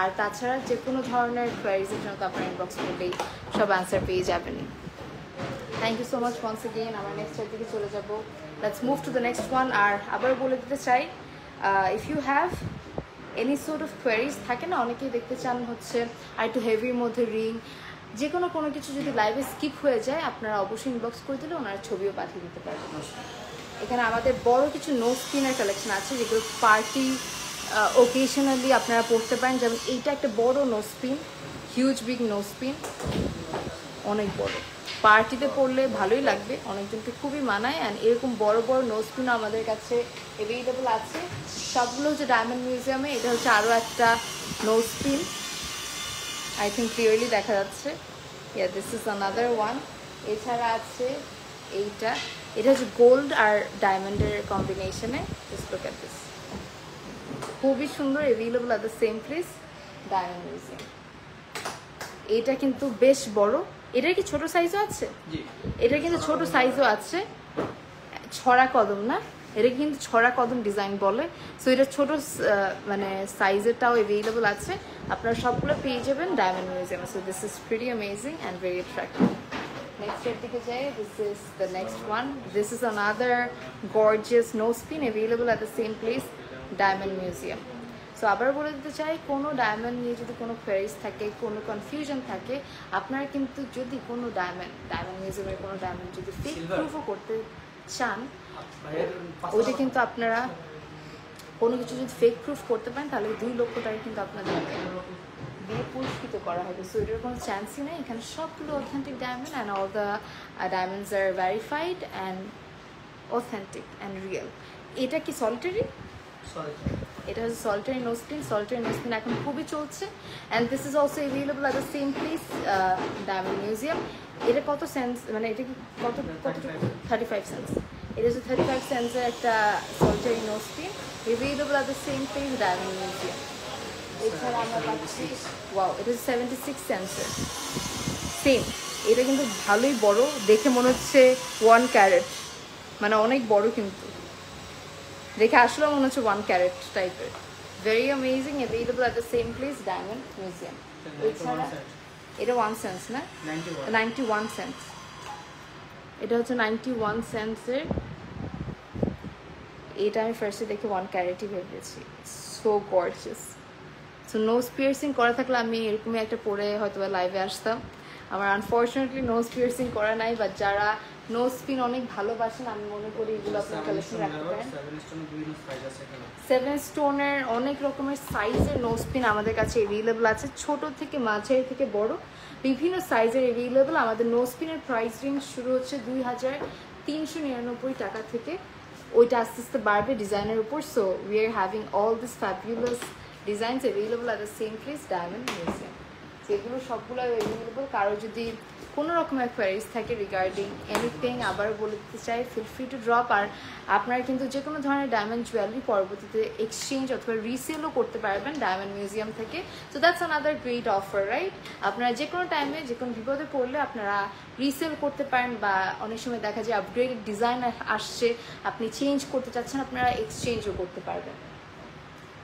আর তাছাড়া যে কোনো ধরনের কোয়ারিজের জন্য তো আপনার ইনবক্স করলেই সব অ্যান্সার পেয়ে যাবেনই। Thank you so much once again. আমরা নেক্সটের দিকে চলে যাব, let's move to the next one. আর আবার বলে দিতে চাই, if you have any sort of queries থাকে না, অনেকেই দেখতে চান হচ্ছে আর একটু হেভির মধ্যে রিং, যে কোনো কিছু যদি লাইভে স্কিপ হয়ে যায় আপনারা অবশ্যই ইনবক্স করে দিলে ওনারা ছবিও পাঠিয়ে দিতে পারবেন। এখানে আমাদের বড় কিছু নো স্পিনের কালেকশন আছে যেগুলো পার্টি ওকেশনালি আপনারা পড়তে পারেন। যেমন এইটা একটা বড় nose pin, huge big nose pin, অনেক বড়, পার্টিতে পড়লে ভালোই লাগবে, অনেকজনকে খুবই মানায়। অ্যান্ড এরকম বড় বড় নো স্পিনও আমাদের কাছে অ্যাভেলেবল আছে। সবগুলো হচ্ছে ডায়মন্ড মিউজিয়ামে। এটা হচ্ছে আরও একটা nose pin, I think clearly দেখা যাচ্ছে। Yeah this is another one. এছাড়া আছে এইটা, এটা হচ্ছে গোল্ড আর ডায়মন্ডের কম্বিনেশনে। জাস্ট লুক এট দিস, খুবই সুন্দর, available at the same place diamond museum. এটা কিন্তু বেশ বড়, এটার কি ছোট সাইজও আছে? এটা কিন্তু ছোট সাইজও আছে, ছড়া কদম না, এটা কিন্তু ছড়া কদম ডিজাইন বলে। সো এটা ছোট মানে সাইজেরটাও অ্যাভেলেবল আছে, আপনারা সবগুলো পেয়ে যাবেন ডায়মন্ড মিউজিয়ামে। So this is pretty amazing and very attractive. নেক্সটের দিকে যাই, this is the next one. This is another gorgeous nose spin available at the same place diamond museum. So আবার বলে দিতে চাই, কোনো ডায়মন্ড নিয়ে যদি কোনো কোয়ারিজ থাকে, কোনো কনফিউশন থাকে, আপনারা কিন্তু যদি কোনো ডায়মন্ড মিউজিয়ামের কোনো ডায়মন্ড যদি ফেক প্রুফও করতে চান, ওইটা কিন্তু আপনারা কোনো কিছু যদি ফেক প্রুফ করতে পারেন তাহলে 2 লক্ষ টাকা কিন্তু আপনাদের দিয়ে পুরস্কৃত করা হবে। সো এটার কোনো চান্সই নেই। এখানে সবগুলো authentic diamond and all the diamonds আর verified and authentic and real. এটা কি সলিটারি? এটা হচ্ছে solitaire no spin. Solitaire no spin এখন খুবই চলছে। And this is also available at the same place diamond museum. এটা কত সেন্স, মানে এটা কি কত 35 সেন্স। এটা হচ্ছে 35 সেন্সের একটা solitaire no spin available at the same place diamond museum. এছাড়া আমরা পাচ্ছি ওয়াও, এটা হচ্ছে 76 সেন্সের সেম। এটা কিন্তু ভালোই বড়, দেখে মনে হচ্ছে 1 ক্যারেট, মানে অনেক বড়, কিন্তু দেখে আসলে মনে হচ্ছে 1 ক্যারেট টাইপের। Very amazing, available at the same place diamond museum. এছাড়া এটা 1 সেন্স না, 91 সেন্স। এটা হচ্ছে 91 সেন্সের। এটা আমি ফার্স্টে দেখে 1 ক্যারেটই ভেবেছি। So gorgeous. So nose piercing করা থাকলে আমি এরকমই একটা পরে হয়তো লাইভে আসতাম। আমার আনফর্চুনেটলি নোজ পিয়ার্সিং করা নাই, বাট যারা নোজ স্পিন অনেক ভালোবাসেন আমি মনে করি এগুলো আপনার কালেকশন রাখতে পারেন। 7 স্টোনের অনেক রকমের সাইজের নোজ স্পিন আমাদের কাছে অ্যাভেলেবল আছে, ছোট থেকে মাঝারি থেকে বড় বিভিন্ন সাইজের অ্যাভেলেবল। আমাদের নোজ স্পিনের প্রাইস রেঞ্জ শুরু হচ্ছে 2,399 টাকা থেকে, ওইটা আস্তে আস্তে বাড়বে ডিজাইনের উপর। So we are having all this fabulous designs available at the same place diamond museum. যেগুলো সবগুলো অ্যাভেলেবল। কারো যদি কোনো রকমের কোয়ারিজ থাকে রিগার্ডিং এনিথিং, আবার বলে দিতে চাই, ফিল ফ্রি টু ড্রপ। আর আপনারা কিন্তু যে কোনো ধরনের ডায়মন্ড জুয়েলারি পরবর্তীতে এক্সচেঞ্জ অথবা রিসেলও করতে পারবেন ডায়মন্ড মিউজিয়াম থেকে। So that's another great offer, right? আপনারা যে কোনো টাইমে যে কোনো বিপদে পড়লে আপনারা রিসেল করতে পারেন, বা অনেক সময় দেখা যায় আপগ্রেডেড ডিজাইন আসছে, আপনি চেঞ্জ করতে চাচ্ছেন, আপনারা এক্সচেঞ্জও করতে পারবেন।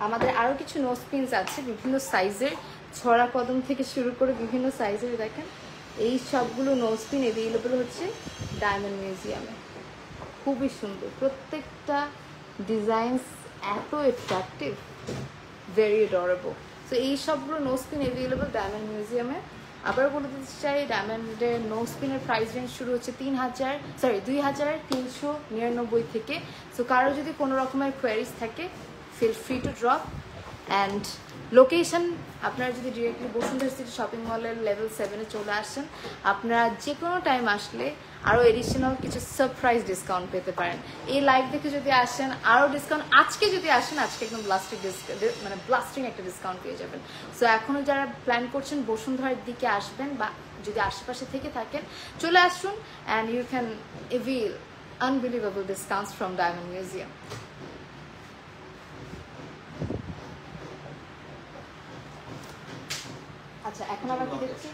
আমাদের আরও কিছু নোজ পিনস আছে বিভিন্ন সাইজের, ছড়া কদম থেকে শুরু করে বিভিন্ন সাইজের। দেখেন এই সবগুলো নোজ পিন অ্যাভেলেবল হচ্ছে ডায়মন্ড মিউজিয়ামে। খুবই সুন্দর, প্রত্যেকটা ডিজাইনস এত অ্যাট্রাকটিভ, ভেরি অ্যাডোরেবল। সো এই সবগুলো নোজ পিন অ্যাভেলেবল ডায়মন্ড মিউজিয়ামে। আবার বলে দিতে চাই, ডায়মন্ডের নোজ পিনের প্রাইস রেঞ্জ শুরু হচ্ছে 2,399 থেকে। সো কারো যদি কোনো রকমের কোয়ারিজ থাকে, feel free to drop. And location আপনারা যদি ডিরেক্টলি বসুন্ধরা সিটি শপিং মলের লেভেল 7-এ চলে আসেন, আপনারা যে কোনো টাইম আসলে আরও এডিশনাল কিছু সারপ্রাইজ ডিসকাউন্ট পেতে পারেন। এই লাইভ দেখে যদি আসেন আরও ডিসকাউন্ট, আজকে যদি আসেন আজকে একদম ব্লাস্টিং একটা ডিসকাউন্ট পেয়ে যাবেন। সো এখনও যারা প্ল্যান করছেন বসুন্ধরার দিকে আসবেন বা যদি আশেপাশে থেকে থাকেন চলে আসুন, and you can avail unbelievable discounts from diamond museum. আচ্ছা, এখন আবার কি দেখছি,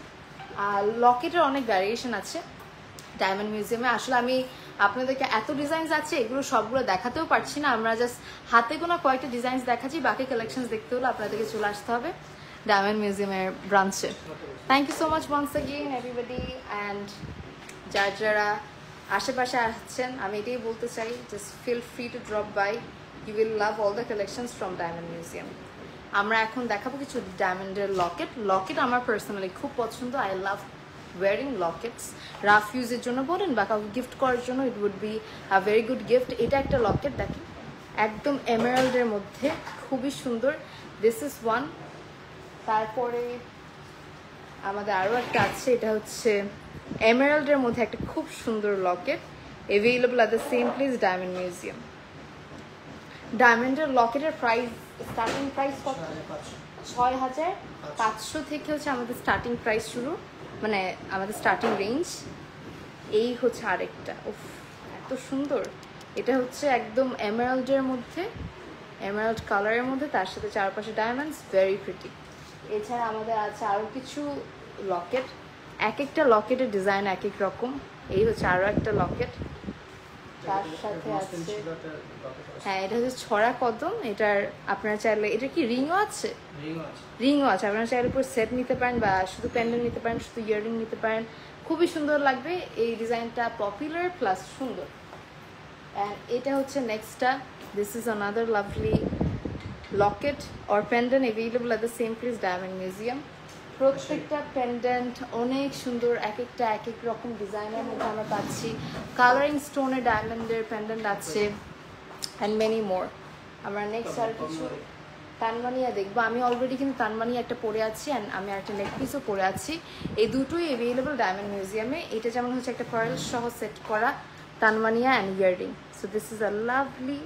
লকেটের অনেক ভ্যারিয়েশন আছে ডায়মন্ড মিউজিয়ামে। আসলে আমি আপনাদেরকে এত ডিজাইনস আছে, এগুলো সবগুলো দেখাতেও পারছি না, আমরা জাস্ট হাতে কোনো কয়েকটা ডিজাইনস দেখাচ্ছি, বাকি কালেকশনস দেখতে হলে আপনাদেরকে চলে আসতে হবে ডায়মন্ড মিউজিয়ামের ব্রাঞ্চে। Thank you so much once again everybody, and যারা আশেপাশে আসছেন আমি এটাই বলতে চাই, just feel free to drop by, you will love all the collections from diamond museum. আমরা এখন দেখাবো কিছু ডায়মন্ডের লকেট আমার পার্সোনালি খুব পছন্দ। I love wearing lockets, rough ইউজের জন্য বলেন বা কাউকে গিফট করার জন্য, it would be a very good gift. এটা একটা লকেট দেখেন, একদম এমারাল্ডের মধ্যে, খুবই সুন্দর। This is one. তারপরে আমাদের আরও একটা আছে, এটা হচ্ছে এমারাল্ডের মধ্যে একটা খুব সুন্দর Locket, available at the same place diamond museum. ডায়মন্ডের লকেটের প্রাইস, স্টার্টিং প্রাইস কত? 6500 থেকে হচ্ছে আমাদের স্টার্টিং প্রাইস শুরু, মানে আমাদের স্টার্টিং রেঞ্জ। এই হচ্ছে আরেকটা, উফ এত সুন্দর, এটা হচ্ছে একদম এমারাল্ডের মধ্যে, এমারাল্ড কালারের মধ্যে, তার সাথে চারপাশে ডায়মন্ডস, ভেরি প্রিটি। এছাড়া আমাদের আছে আরও কিছু লকেট, এক একটা লকেটের ডিজাইন এক এক রকম। এই হচ্ছে আরও একটা লকেট, তার সাথে আছে, হ্যাঁ এটা হচ্ছে ছড়া কদম। এটার আপনারা চাইলে, এটা কি রিংও আছে? রিংও আছে, আপনারা চাইলে পুরো সেট নিতে পারেন বা শুধু প্যান্ডেল নিতে পারেন, শুধু ইয়াররিং নিতে পারেন, খুবই সুন্দর লাগবে। এই ডিজাইনটা পপুলার প্লাস সুন্দর। অ্যান্ড এটা হচ্ছে নেক্সটটা, this is another lovely locket or pendant, available at the same place diamond museum. প্রত্যেকটা পেন্ডেন্ট অনেক সুন্দর, এক একটা এক এক রকম ডিজাইনের মধ্যে আমরা পাচ্ছি। কালারিং স্টোনের ডায়মন্ডের পেন্ডেন্ট আছে, অ্যান্ড মেনি মোর। আমরা নেক্সট আর কিছু তানমানিয়া দেখবো। আমি অলরেডি কিন্তু তানমানিয়া একটা পরে আছি, অ্যান্ড আমি একটা নেক পিসও পরে আছি। এই দুটোই অ্যাভেলেবল ডায়মন্ড মিউজিয়ামে। এটা যেমন হচ্ছে একটা পার্ল সহ সেট করা তানমানিয়া and earring. So this is a lovely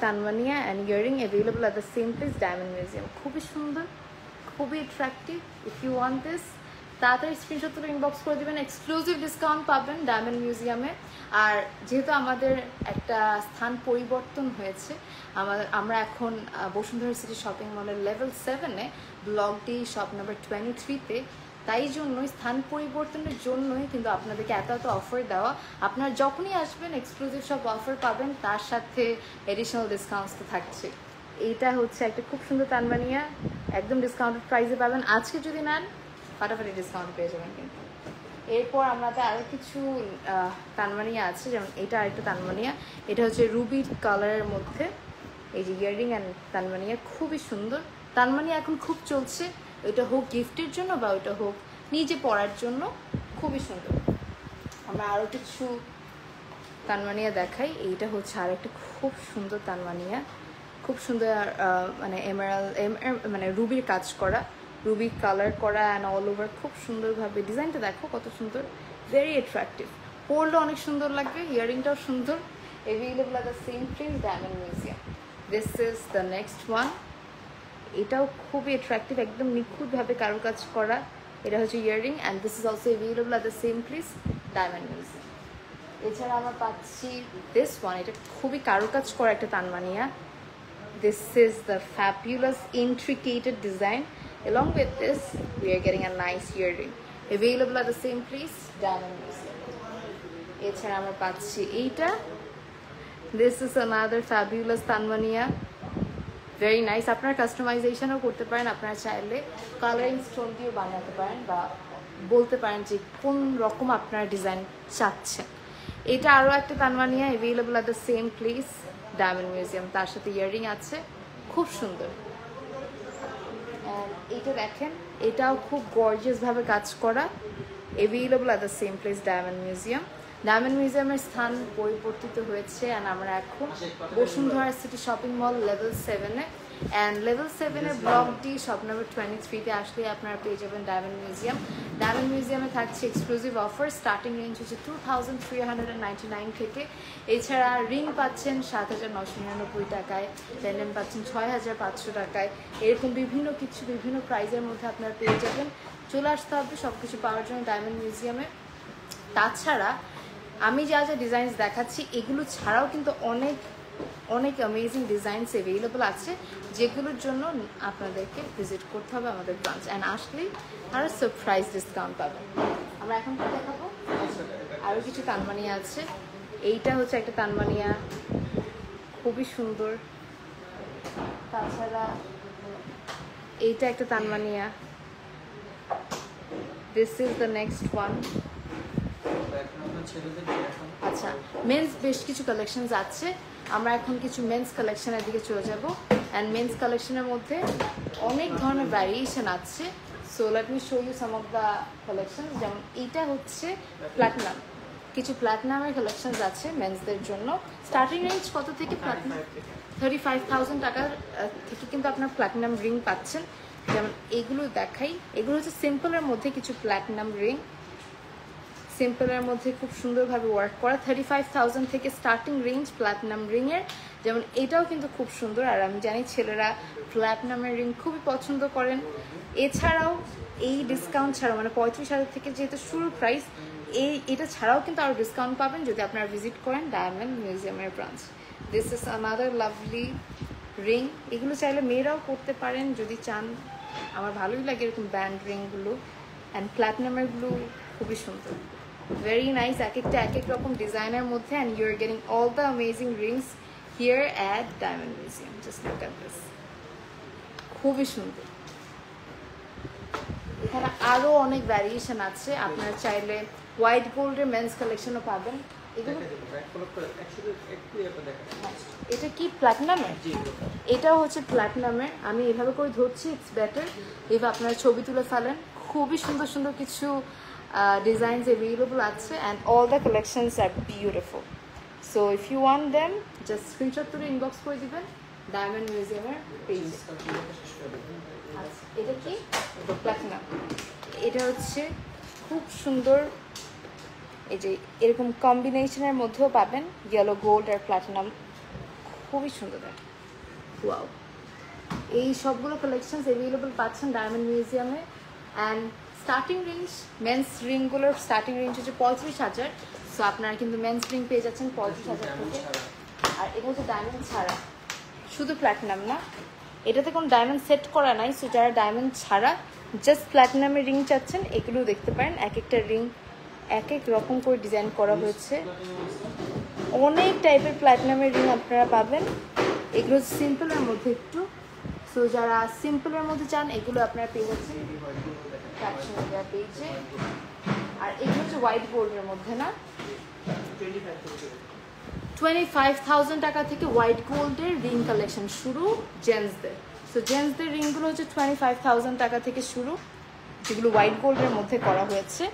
তানমানিয়া and earring, available at the same place diamond museum. খুবই সুন্দর, খুবই attractive. If you want this, তাড়াতাড়ি স্ক্রিনশট তুলে ইনবক্স করে দেবেন, এক্সক্লুসিভ ডিসকাউন্ট পাবেন ডায়মন্ড মিউজিয়ামে। আর যেহেতু আমাদের একটা স্থান পরিবর্তন হয়েছে, আমরা এখন বসুন্ধরা সিটি শপিং মলের লেভেল 7-এ, ব্লক ডি শপ নাম্বার 23-তে, তাই জন্যই স্থান পরিবর্তনের জন্যই কিন্তু আপনাদেরকে এত এত অফার দেওয়া। আপনারা যখনই আসবেন এক্সক্লুসিভ সব অফার পাবেন, তার সাথে এডিশনাল ডিসকাউন্টস তো থাকছে। এইটা হচ্ছে একটা খুব সুন্দর তানমানিয়া, একদম ডিসকাউন্টেড প্রাইসে পাবেন। আজকে যদি নেন ফাটাফাটি ডিসকাউন্ট পেয়ে যাবেন কিন্তু। এরপর আমাদের আরও কিছু তানমানিয়া আছে, যেমন এটা আরেকটা তানমানিয়া, এটা হচ্ছে রুবি কালারের মধ্যে, এই যে ইয়াররিং অ্যান্ড তানমানিয়া, খুবই সুন্দর। তানমানিয়া এখন খুব চলছে, ওইটা হোক গিফটের জন্য বা ওইটা হোক নিজে পরার জন্য, খুবই সুন্দর। আমরা আরও কিছু তানমানিয়া দেখাই। এইটা হচ্ছে আরেকটা খুব সুন্দর তানমানিয়া, খুব সুন্দর, মানে মানে রুবির কাজ করা, রুবি কালার করা অ্যান্ড অল ওভার, খুব সুন্দরভাবে ডিজাইনটা দেখো কত সুন্দর, ভেরি অ্যাট্রাকটিভ। পরলেও অনেক সুন্দর লাগবে, ইয়াররিংটাও সুন্দর। Available at the same place diamond museum. This is the next one. এটাও খুবই অ্যাট্রাকটিভ, একদম নিখুঁতভাবে কারুকাজ করা। এটা হচ্ছে earring, and this is also available at the same place diamond museum. এছাড়া আমরা পাচ্ছি দিস ওয়ান, এটা খুবই কারুকাজ করা একটা তানমানিয়া। This is the fabulous intricate design. Along with this, we are getting a nice earring. Available at the same place, Diamond Museum. এছাড়া আমরা পাচ্ছি এইটা, this is another fabulous তানমানিয়া, very nice. আপনারা কাস্টমাইজেশনও করতে পারেন, আপনারা চাইলে কালারিং স্টোন দিয়েও বানাতে পারেন বা বলতে পারেন যে কোন রকম আপনারা ডিজাইন চাচ্ছেন। এটা আরও একটা তানমানিয়া, available at the same place diamond museum, তার সাথে ইয়াররিং আছে, খুব সুন্দর। এইটা দেখেন, এটাও খুব গর্জিয়াসভাবে কাজ করা, available at the same place diamond museum. Diamond মিউজিয়ামের স্থান পরিবর্তিত হয়েছে, অ্যান্ড আমরা এখন Bashundhara city shopping mall level 7-এ। অ্যান্ড লেভেল 7-এর ব্লক ডি শপ নাম্বার 23-তে আসলে আপনারা পেয়ে যাবেন ডায়মন্ড মিউজিয়াম। ডায়মন্ড মিউজিয়ামে থাকছে এক্সক্লুসিভ অফার, স্টার্টিং রেঞ্জ হচ্ছে 2399 থেকে। এছাড়া রিং পাচ্ছেন 7999 টাকায়, পেন্ডেন্ট পাচ্ছেন 6500 টাকায়, এরকম বিভিন্ন প্রাইজের মধ্যে আপনারা পেয়ে যাবেন। চলে আসতে হবে সব কিছু পাওয়ার জন্য ডায়মন্ড মিউজিয়ামে। তাছাড়া আমি যা ডিজাইনস দেখাচ্ছি এগুলো ছাড়াও কিন্তু অনেক অ্যামেজিং ডিজাইনস অ্যাভেলেবল আছে, যেগুলোর জন্য আপনাদেরকে ভিজিট করতে হবে আমাদের ব্রাঞ্চ, অ্যান্ড আসলেই আরও সারপ্রাইজ ডিসকাউন্ট পাবেন। আমরা এখন কি দেখাবো, আরও কিছু তানমানিয়া আছে। এইটা হচ্ছে একটা তানমানিয়া, খুবই সুন্দর। তাছাড়া এইটা একটা তানমানিয়া, this is the next one. আচ্ছা, মেন্স বেশ কিছু কালেকশনস আছে, আমরা এখন কিছু মেন্স কালেকশনের দিকে চলে যাব। অ্যান্ড মেন্স কালেকশনের মধ্যে অনেক ধরনের ভ্যারিয়েশন আছে। So let me show you some of the collection. যেমন এইটা হচ্ছে প্ল্যাটিনাম, কিছু প্ল্যাটিনামের কালেকশনস আছে মেন্সদের জন্য। স্টার্টিং রেঞ্জ কত থেকে? প্ল্যাটিনাম 35,000 টাকার থেকে কিন্তু আপনার প্ল্যাটিনাম রিং পাচ্ছেন। যেমন এইগুলো দেখাই, এগুলো হচ্ছে সিম্পলের মধ্যে কিছু প্ল্যাটিনাম রিং, সিম্পলের মধ্যে খুব সুন্দরভাবে ওয়ার্ক করা। 35,000 থেকে স্টার্টিং রেঞ্জ প্ল্যাটিনাম রিংয়ের। যেমন এটাও কিন্তু খুব সুন্দর, আর আমি জানি ছেলেরা প্ল্যাটিনামের রিং খুবই পছন্দ করেন। এছাড়াও এই ডিসকাউন্ট ছাড়াও, মানে 35,000 থেকে যেহেতু শুরু প্রাইস, এটা ছাড়াও কিন্তু আরও ডিসকাউন্ট পাবেন যদি আপনারা ভিজিট করেন ডায়মন্ড মিউজিয়ামের branch. This is another lovely ring. এগুলো চাইলে মেয়েরাও করতে পারেন যদি চান, আমার ভালোই লাগে এরকম ব্যান্ড রিংগুলো। অ্যান্ড প্ল্যাটিনামেরগুলো খুবই সুন্দর, very nice, এক এক রকম ডিজাইনের মধ্যে। And you are getting all the amazing rings here at diamond museum. Just look at this, খুবই সুন্দর। এখানে আরও অনেক ভ্যারিয়েশন আছে, আপনারা চাইলে হোয়াইট গোল্ডের মেন্স কালেকশনও পাবেন। এগুলো এটা কি প্ল্যাটিনামের? এটাও হচ্ছে প্ল্যাটিনামের। আমি এভাবে করে ধরছি, ইটস বেটার। এভাবে আপনারা ছবি তুলে ফেলেন। খুবই সুন্দর সুন্দর কিছু designs available আছে, and all the collections are beautiful. So if you want them, just screenshot করে inbox করে দিবেন ডায়মন্ড মিউজিয়ামের পেজে। এটা কি? প্ল্যাটিনাম। এটা হচ্ছে খুব সুন্দর, এই যে এরকম কম্বিনেশনের মধ্যেও পাবেন ইয়েলো গোল্ড আর প্ল্যাটিনাম, খুবই সুন্দর। ওয়াও, এই সবগুলো কালেকশনস অ্যাভেলেবল পাচ্ছেন ডায়মন্ড মিউজিয়ামে। অ্যান্ড স্টার্টিং রেঞ্জ, মেন্স রিংগুলোর স্টার্টিং রেঞ্জ হচ্ছে 35,000। সো আপনারা কিন্তু মেন্স রিং পেয়ে যাচ্ছেন 35,000 থেকে। আর এটা হচ্ছে ডায়মন্ড ছাড়া, শুধু প্ল্যাটিনাম না, এটাতে কোনো ডায়মন্ড সেট করা নাই। সো যারা ডায়মন্ড ছাড়া জাস্ট প্ল্যাটিনামের রিং চাচ্ছেন, এগুলো দেখতে পারেন। এক একটা রিং এক এক রকম করে ডিজাইন করা হয়েছে, অনেক টাইপের প্ল্যাটিনামের রিং আপনারা পাবেন। এগুলো সিম্পলের মধ্যে একটু, সো যারা সিম্পলের মধ্যে চান এগুলো আপনারা পেয়ে যাচ্ছেন পেয়েছে। আর এগুলো হচ্ছে হোয়াইট গোল্ডের মধ্যে, না 25,000 টাকা থেকে হোয়াইট গোল্ডের রিং কালেকশন শুরু জেন্টসদের। সো জেন্টসদের রিংগুলো হচ্ছে 25,000 টাকা থেকে শুরু, যেগুলো হোয়াইট গোল্ডের মধ্যে করা হয়েছে।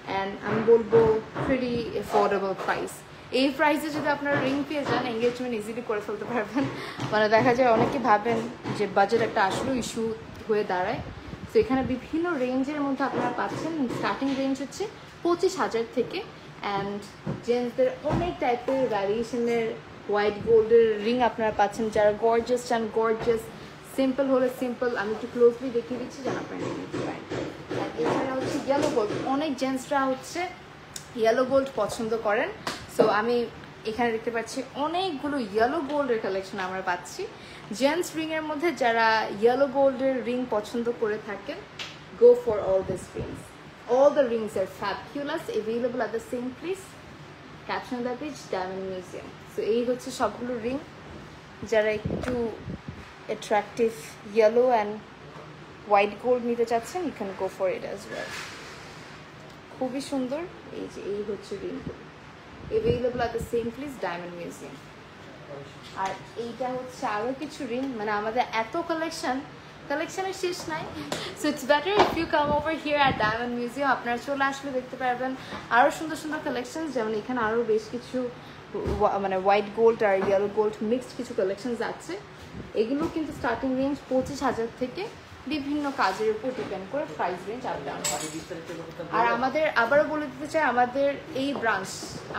অ্যান্ড আমি বলবো প্রিটি অ্যাফোর্ডেবল প্রাইস। এই প্রাইসে যদি আপনারা রিং পেয়ে যান, এঙ্গেজমেন্ট ইজিলি করে ফেলতে পারবেন। মানে দেখা যায় অনেকে ভাবেন যে বাজেট একটা আসলেও ইস্যু হয়ে দাঁড়ায়। তো এখানে বিভিন্ন রেঞ্জের মধ্যে আপনারা পাচ্ছেন। স্টার্টিং রেঞ্জ হচ্ছে 25,000 থেকে। অ্যান্ড জেন্টসদের অনেক টাইপের ভ্যারিয়েশনের হোয়াইট গোল্ডের রিং আপনারা পাচ্ছেন। যারা গর্জিয়াস চান গর্জিয়াস, সিম্পল হলে সিম্পল। আমি একটু ক্লোজলি দেখিয়ে দিচ্ছি যেন আপনারা নিতে পারেন। আর এছাড়া হচ্ছে ইয়েলো গোল্ড, অনেক জেন্টসরা হচ্ছে ইয়েলো গোল্ড পছন্দ করেন। সো আমি এখানে দেখতে পাচ্ছি অনেকগুলো ইয়েলো গোল্ডের কালেকশন আমরা পাচ্ছি। জেন্টস রিংয়ের মধ্যে যারা ইয়েলো গোল্ডের রিং পছন্দ করে থাকেন, go for all these rings. All the rings are fabulous, available at the same place. Caption the page, Diamond Museum. So এই হচ্ছে সবগুলো রিং। যারা একটু attractive yellow and white gold নিতে চাচ্ছেন, you can go for it as well. খুবই সুন্দর। এই যে এই হচ্ছে রিংগুলো, available at the same place, Diamond Museum. আর এইটা হচ্ছে আরও কিছু রিং। মানে আমাদের এত কালেকশনের শেষ নাই। So it's better if you come over here at diamond museum. আপনারা চলে আসলে দেখতে পারবেন আরও সুন্দর সুন্দর কালেকশন। যেমন এখানে আরও বেশ কিছু মানে হোয়াইট গোল্ড আর ইয়েলো গোল্ড মিক্সড কিছু কালেকশনস আছে। এগুলো কিন্তু স্টার্টিং রেঞ্জ 25,000 থেকে বিভিন্ন কাজের উপর ডিপেন্ড করে প্রাইস রেঞ্জ আপ ডাউন হয়। আর আমাদের আবারও বলে দিতে চাই, আমাদের এই ব্রাঞ্চ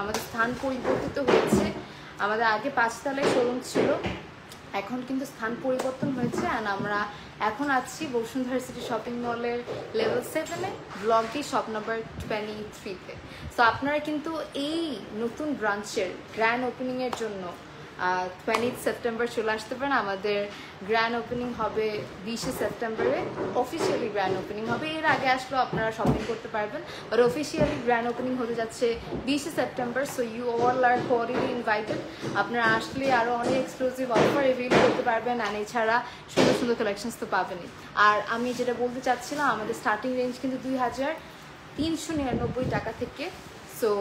আমাদের স্থান পরিবর্তিত হয়েছে। আমাদের আগে 5 তলায় শোরুম ছিল, এখন কিন্তু স্থান পরিবর্তন হয়েছে। অ্যান্ড আমরা এখন আছি বসুন্ধরা সিটি শপিং মলের লেভেল 7-এ, ব্লক ডি, শপ নাম্বার 23-তে। সো আপনারা কিন্তু এই নতুন ব্রাঞ্চের গ্র্যান্ড ওপেনিংয়ের জন্য 20 সেপ্টেম্বর চলে আসতে পারেন। আমাদের গ্র্যান্ড ওপেনিং হবে 20 সেপ্টেম্বরে, অফিসিয়ালি গ্র্যান্ড ওপেনিং হবে। এর আগে আসলেও আপনারা শপিং করতে পারবেন, বাট অফিসিয়ালি গ্র্যান্ড ওপেনিং হতে যাচ্ছে 20 September. So you all are cordially invited. আপনারা আসলে আরও অনেক এক্সক্লুসিভ অফার এভেল করতে পারবেন, অ্যান্ড এছাড়া সুন্দর সুন্দর কালেকশনস তো পাবেনই। আর আমি যেটা বলতে চাচ্ছিলাম, আমাদের স্টার্টিং রেঞ্জ কিন্তু 2,399 টাকা থেকে। সো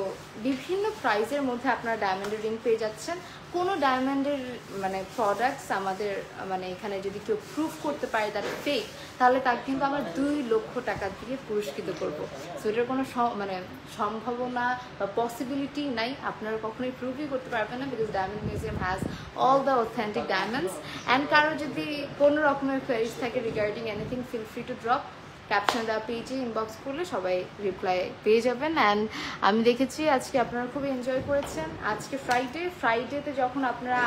বিভিন্ন প্রাইজের মধ্যে আপনারা ডায়মন্ডের রিং পেয়ে যাচ্ছেন। কোনো ডায়মন্ডের মানে প্রোডাক্টস আমাদের মানে এখানে যদি কেউ প্রুফ করতে পারে তার ফেক, তাহলে তাকে কিন্তু আমরা 2 লক্ষ টাকা দিয়ে পুরস্কৃত করবো। সো এটার কোনো মানে সম্ভাবনা বা পসিবিলিটি নাই, আপনারা কখনোই প্রুফই করতে পারবেন না, because diamond museum has all the authentic diamonds. And কারো যদি কোনো রকমের কোয়ারিজ থাকে regarding anything, feel free to drop caption দেওয়া পেজে ইনবক্স করলে সবাই রিপ্লাই পেয়ে যাবেন। অ্যান্ড আমি দেখেছি আজকে আপনারা খুব এনজয় করেছেন। আজকে ফ্রাইডেতে যখন আপনারা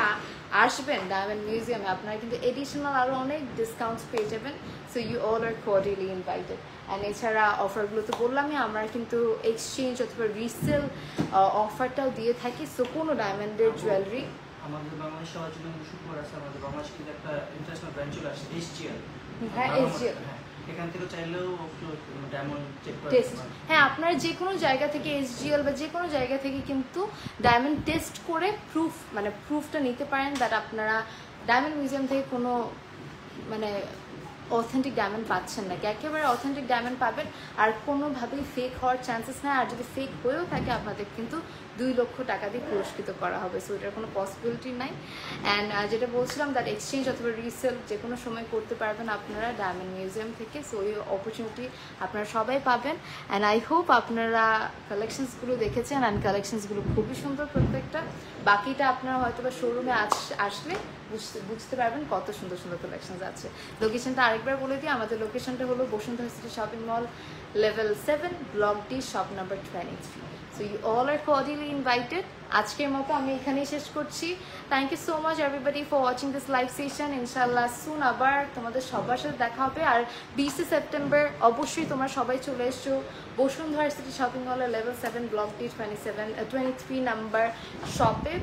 আসবেন ডায়মন্ড মিউজিয়ামে, আপনারা কিন্তু এডিশনাল আরও অনেক ডিসকাউন্টস পেয়ে যাবেন। So you all are cordially invited. And এছাড়া অফারগুলো তো বললামই, আমরা কিন্তু এক্সচেঞ্জ অথবা রিসেল অফারটাও দিয়ে থাকি। সো কোনো ডায়মন্ডের জুয়েলারি আমাদের বাংলাদেশে হওয়ার জন্য শুক্রবার আছে, আমাদের বাংলাদেশে কিন্তু একটা ইন্টারন্যাশনাল ব্র্যান্ড চলে আসছে, SGL। হ্যাঁ, SGL, এখান থেকে চাইলেও ডায়মন্ড চেক করে টেস্ট। হ্যাঁ, আপনারা যে কোনো জায়গা থেকে SGL বা যে কোনো জায়গা থেকে কিন্তু ডায়মন্ড টেস্ট করে প্রুফটা নিতে পারেন দ্যাট আপনারা ডায়মন্ড মিউজিয়াম থেকে কোনো মানে অথেন্টিক ডায়মন্ড পাচ্ছেন নাকি। একেবারে অথেন্টিক ডায়মন্ড পাবেন, আর কোনোভাবেই ফেক হওয়ার চান্সেস নেই। আর যদি ফেক হয়েও থাকে আপনাদের কিন্তু 2 লক্ষ টাকা দিয়ে পুরস্কৃত করা হবে। সো এটার কোনো পসিবিলিটি নাই। অ্যান্ড যেটা বলছিলাম দ্যাট এক্সচেঞ্জ অথবা রিসেল যে কোনো সময় করতে পারবেন আপনারা ডায়মন্ড মিউজিয়াম থেকে। সো এই অপরচুনিটি আপনারা সবাই পাবেন। অ্যান্ড আই হোপ আপনারা কালেকশনসগুলো দেখেছেন, অ্যান্ড কালেকশনসগুলো খুবই সুন্দর প্রত্যেকটা। বাকিটা আপনারা হয়তো বা শোরুমে আসলে বুঝতে পারবেন কত সুন্দর সুন্দর কালেকশনস আছে। লোকেশনটা আরেকবার বলে দিই, আমাদের লোকেশনটা হলো Bashundhara city shopping mall level 7, block D, shop number 23। So you all are cordially invited. আজকের মতো আমি এখানেই শেষ করছি। Thank you so much everybody for watching this live session. ইনশাল্লাহ সুন আবার তোমাদের সবার সাথে দেখা হবে। আর 20 সেপ্টেম্বর অবশ্যই তোমরা সবাই চলে এসছো বসুন্ধরা সিটি শপিং মলের লেভেল 7, ব্লক ডি, 23 নাম্বার শপে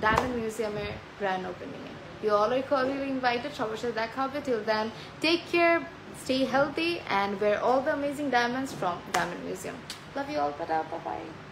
ডায়মন্ড মিউজিয়ামের grand ওপেনিংয়ে। You all are cordially invited. সবার সাথে দেখা হবে। Till then, take care, stay healthy, and wear all the amazing diamonds from Diamond Museum. Love you all. Bye bye.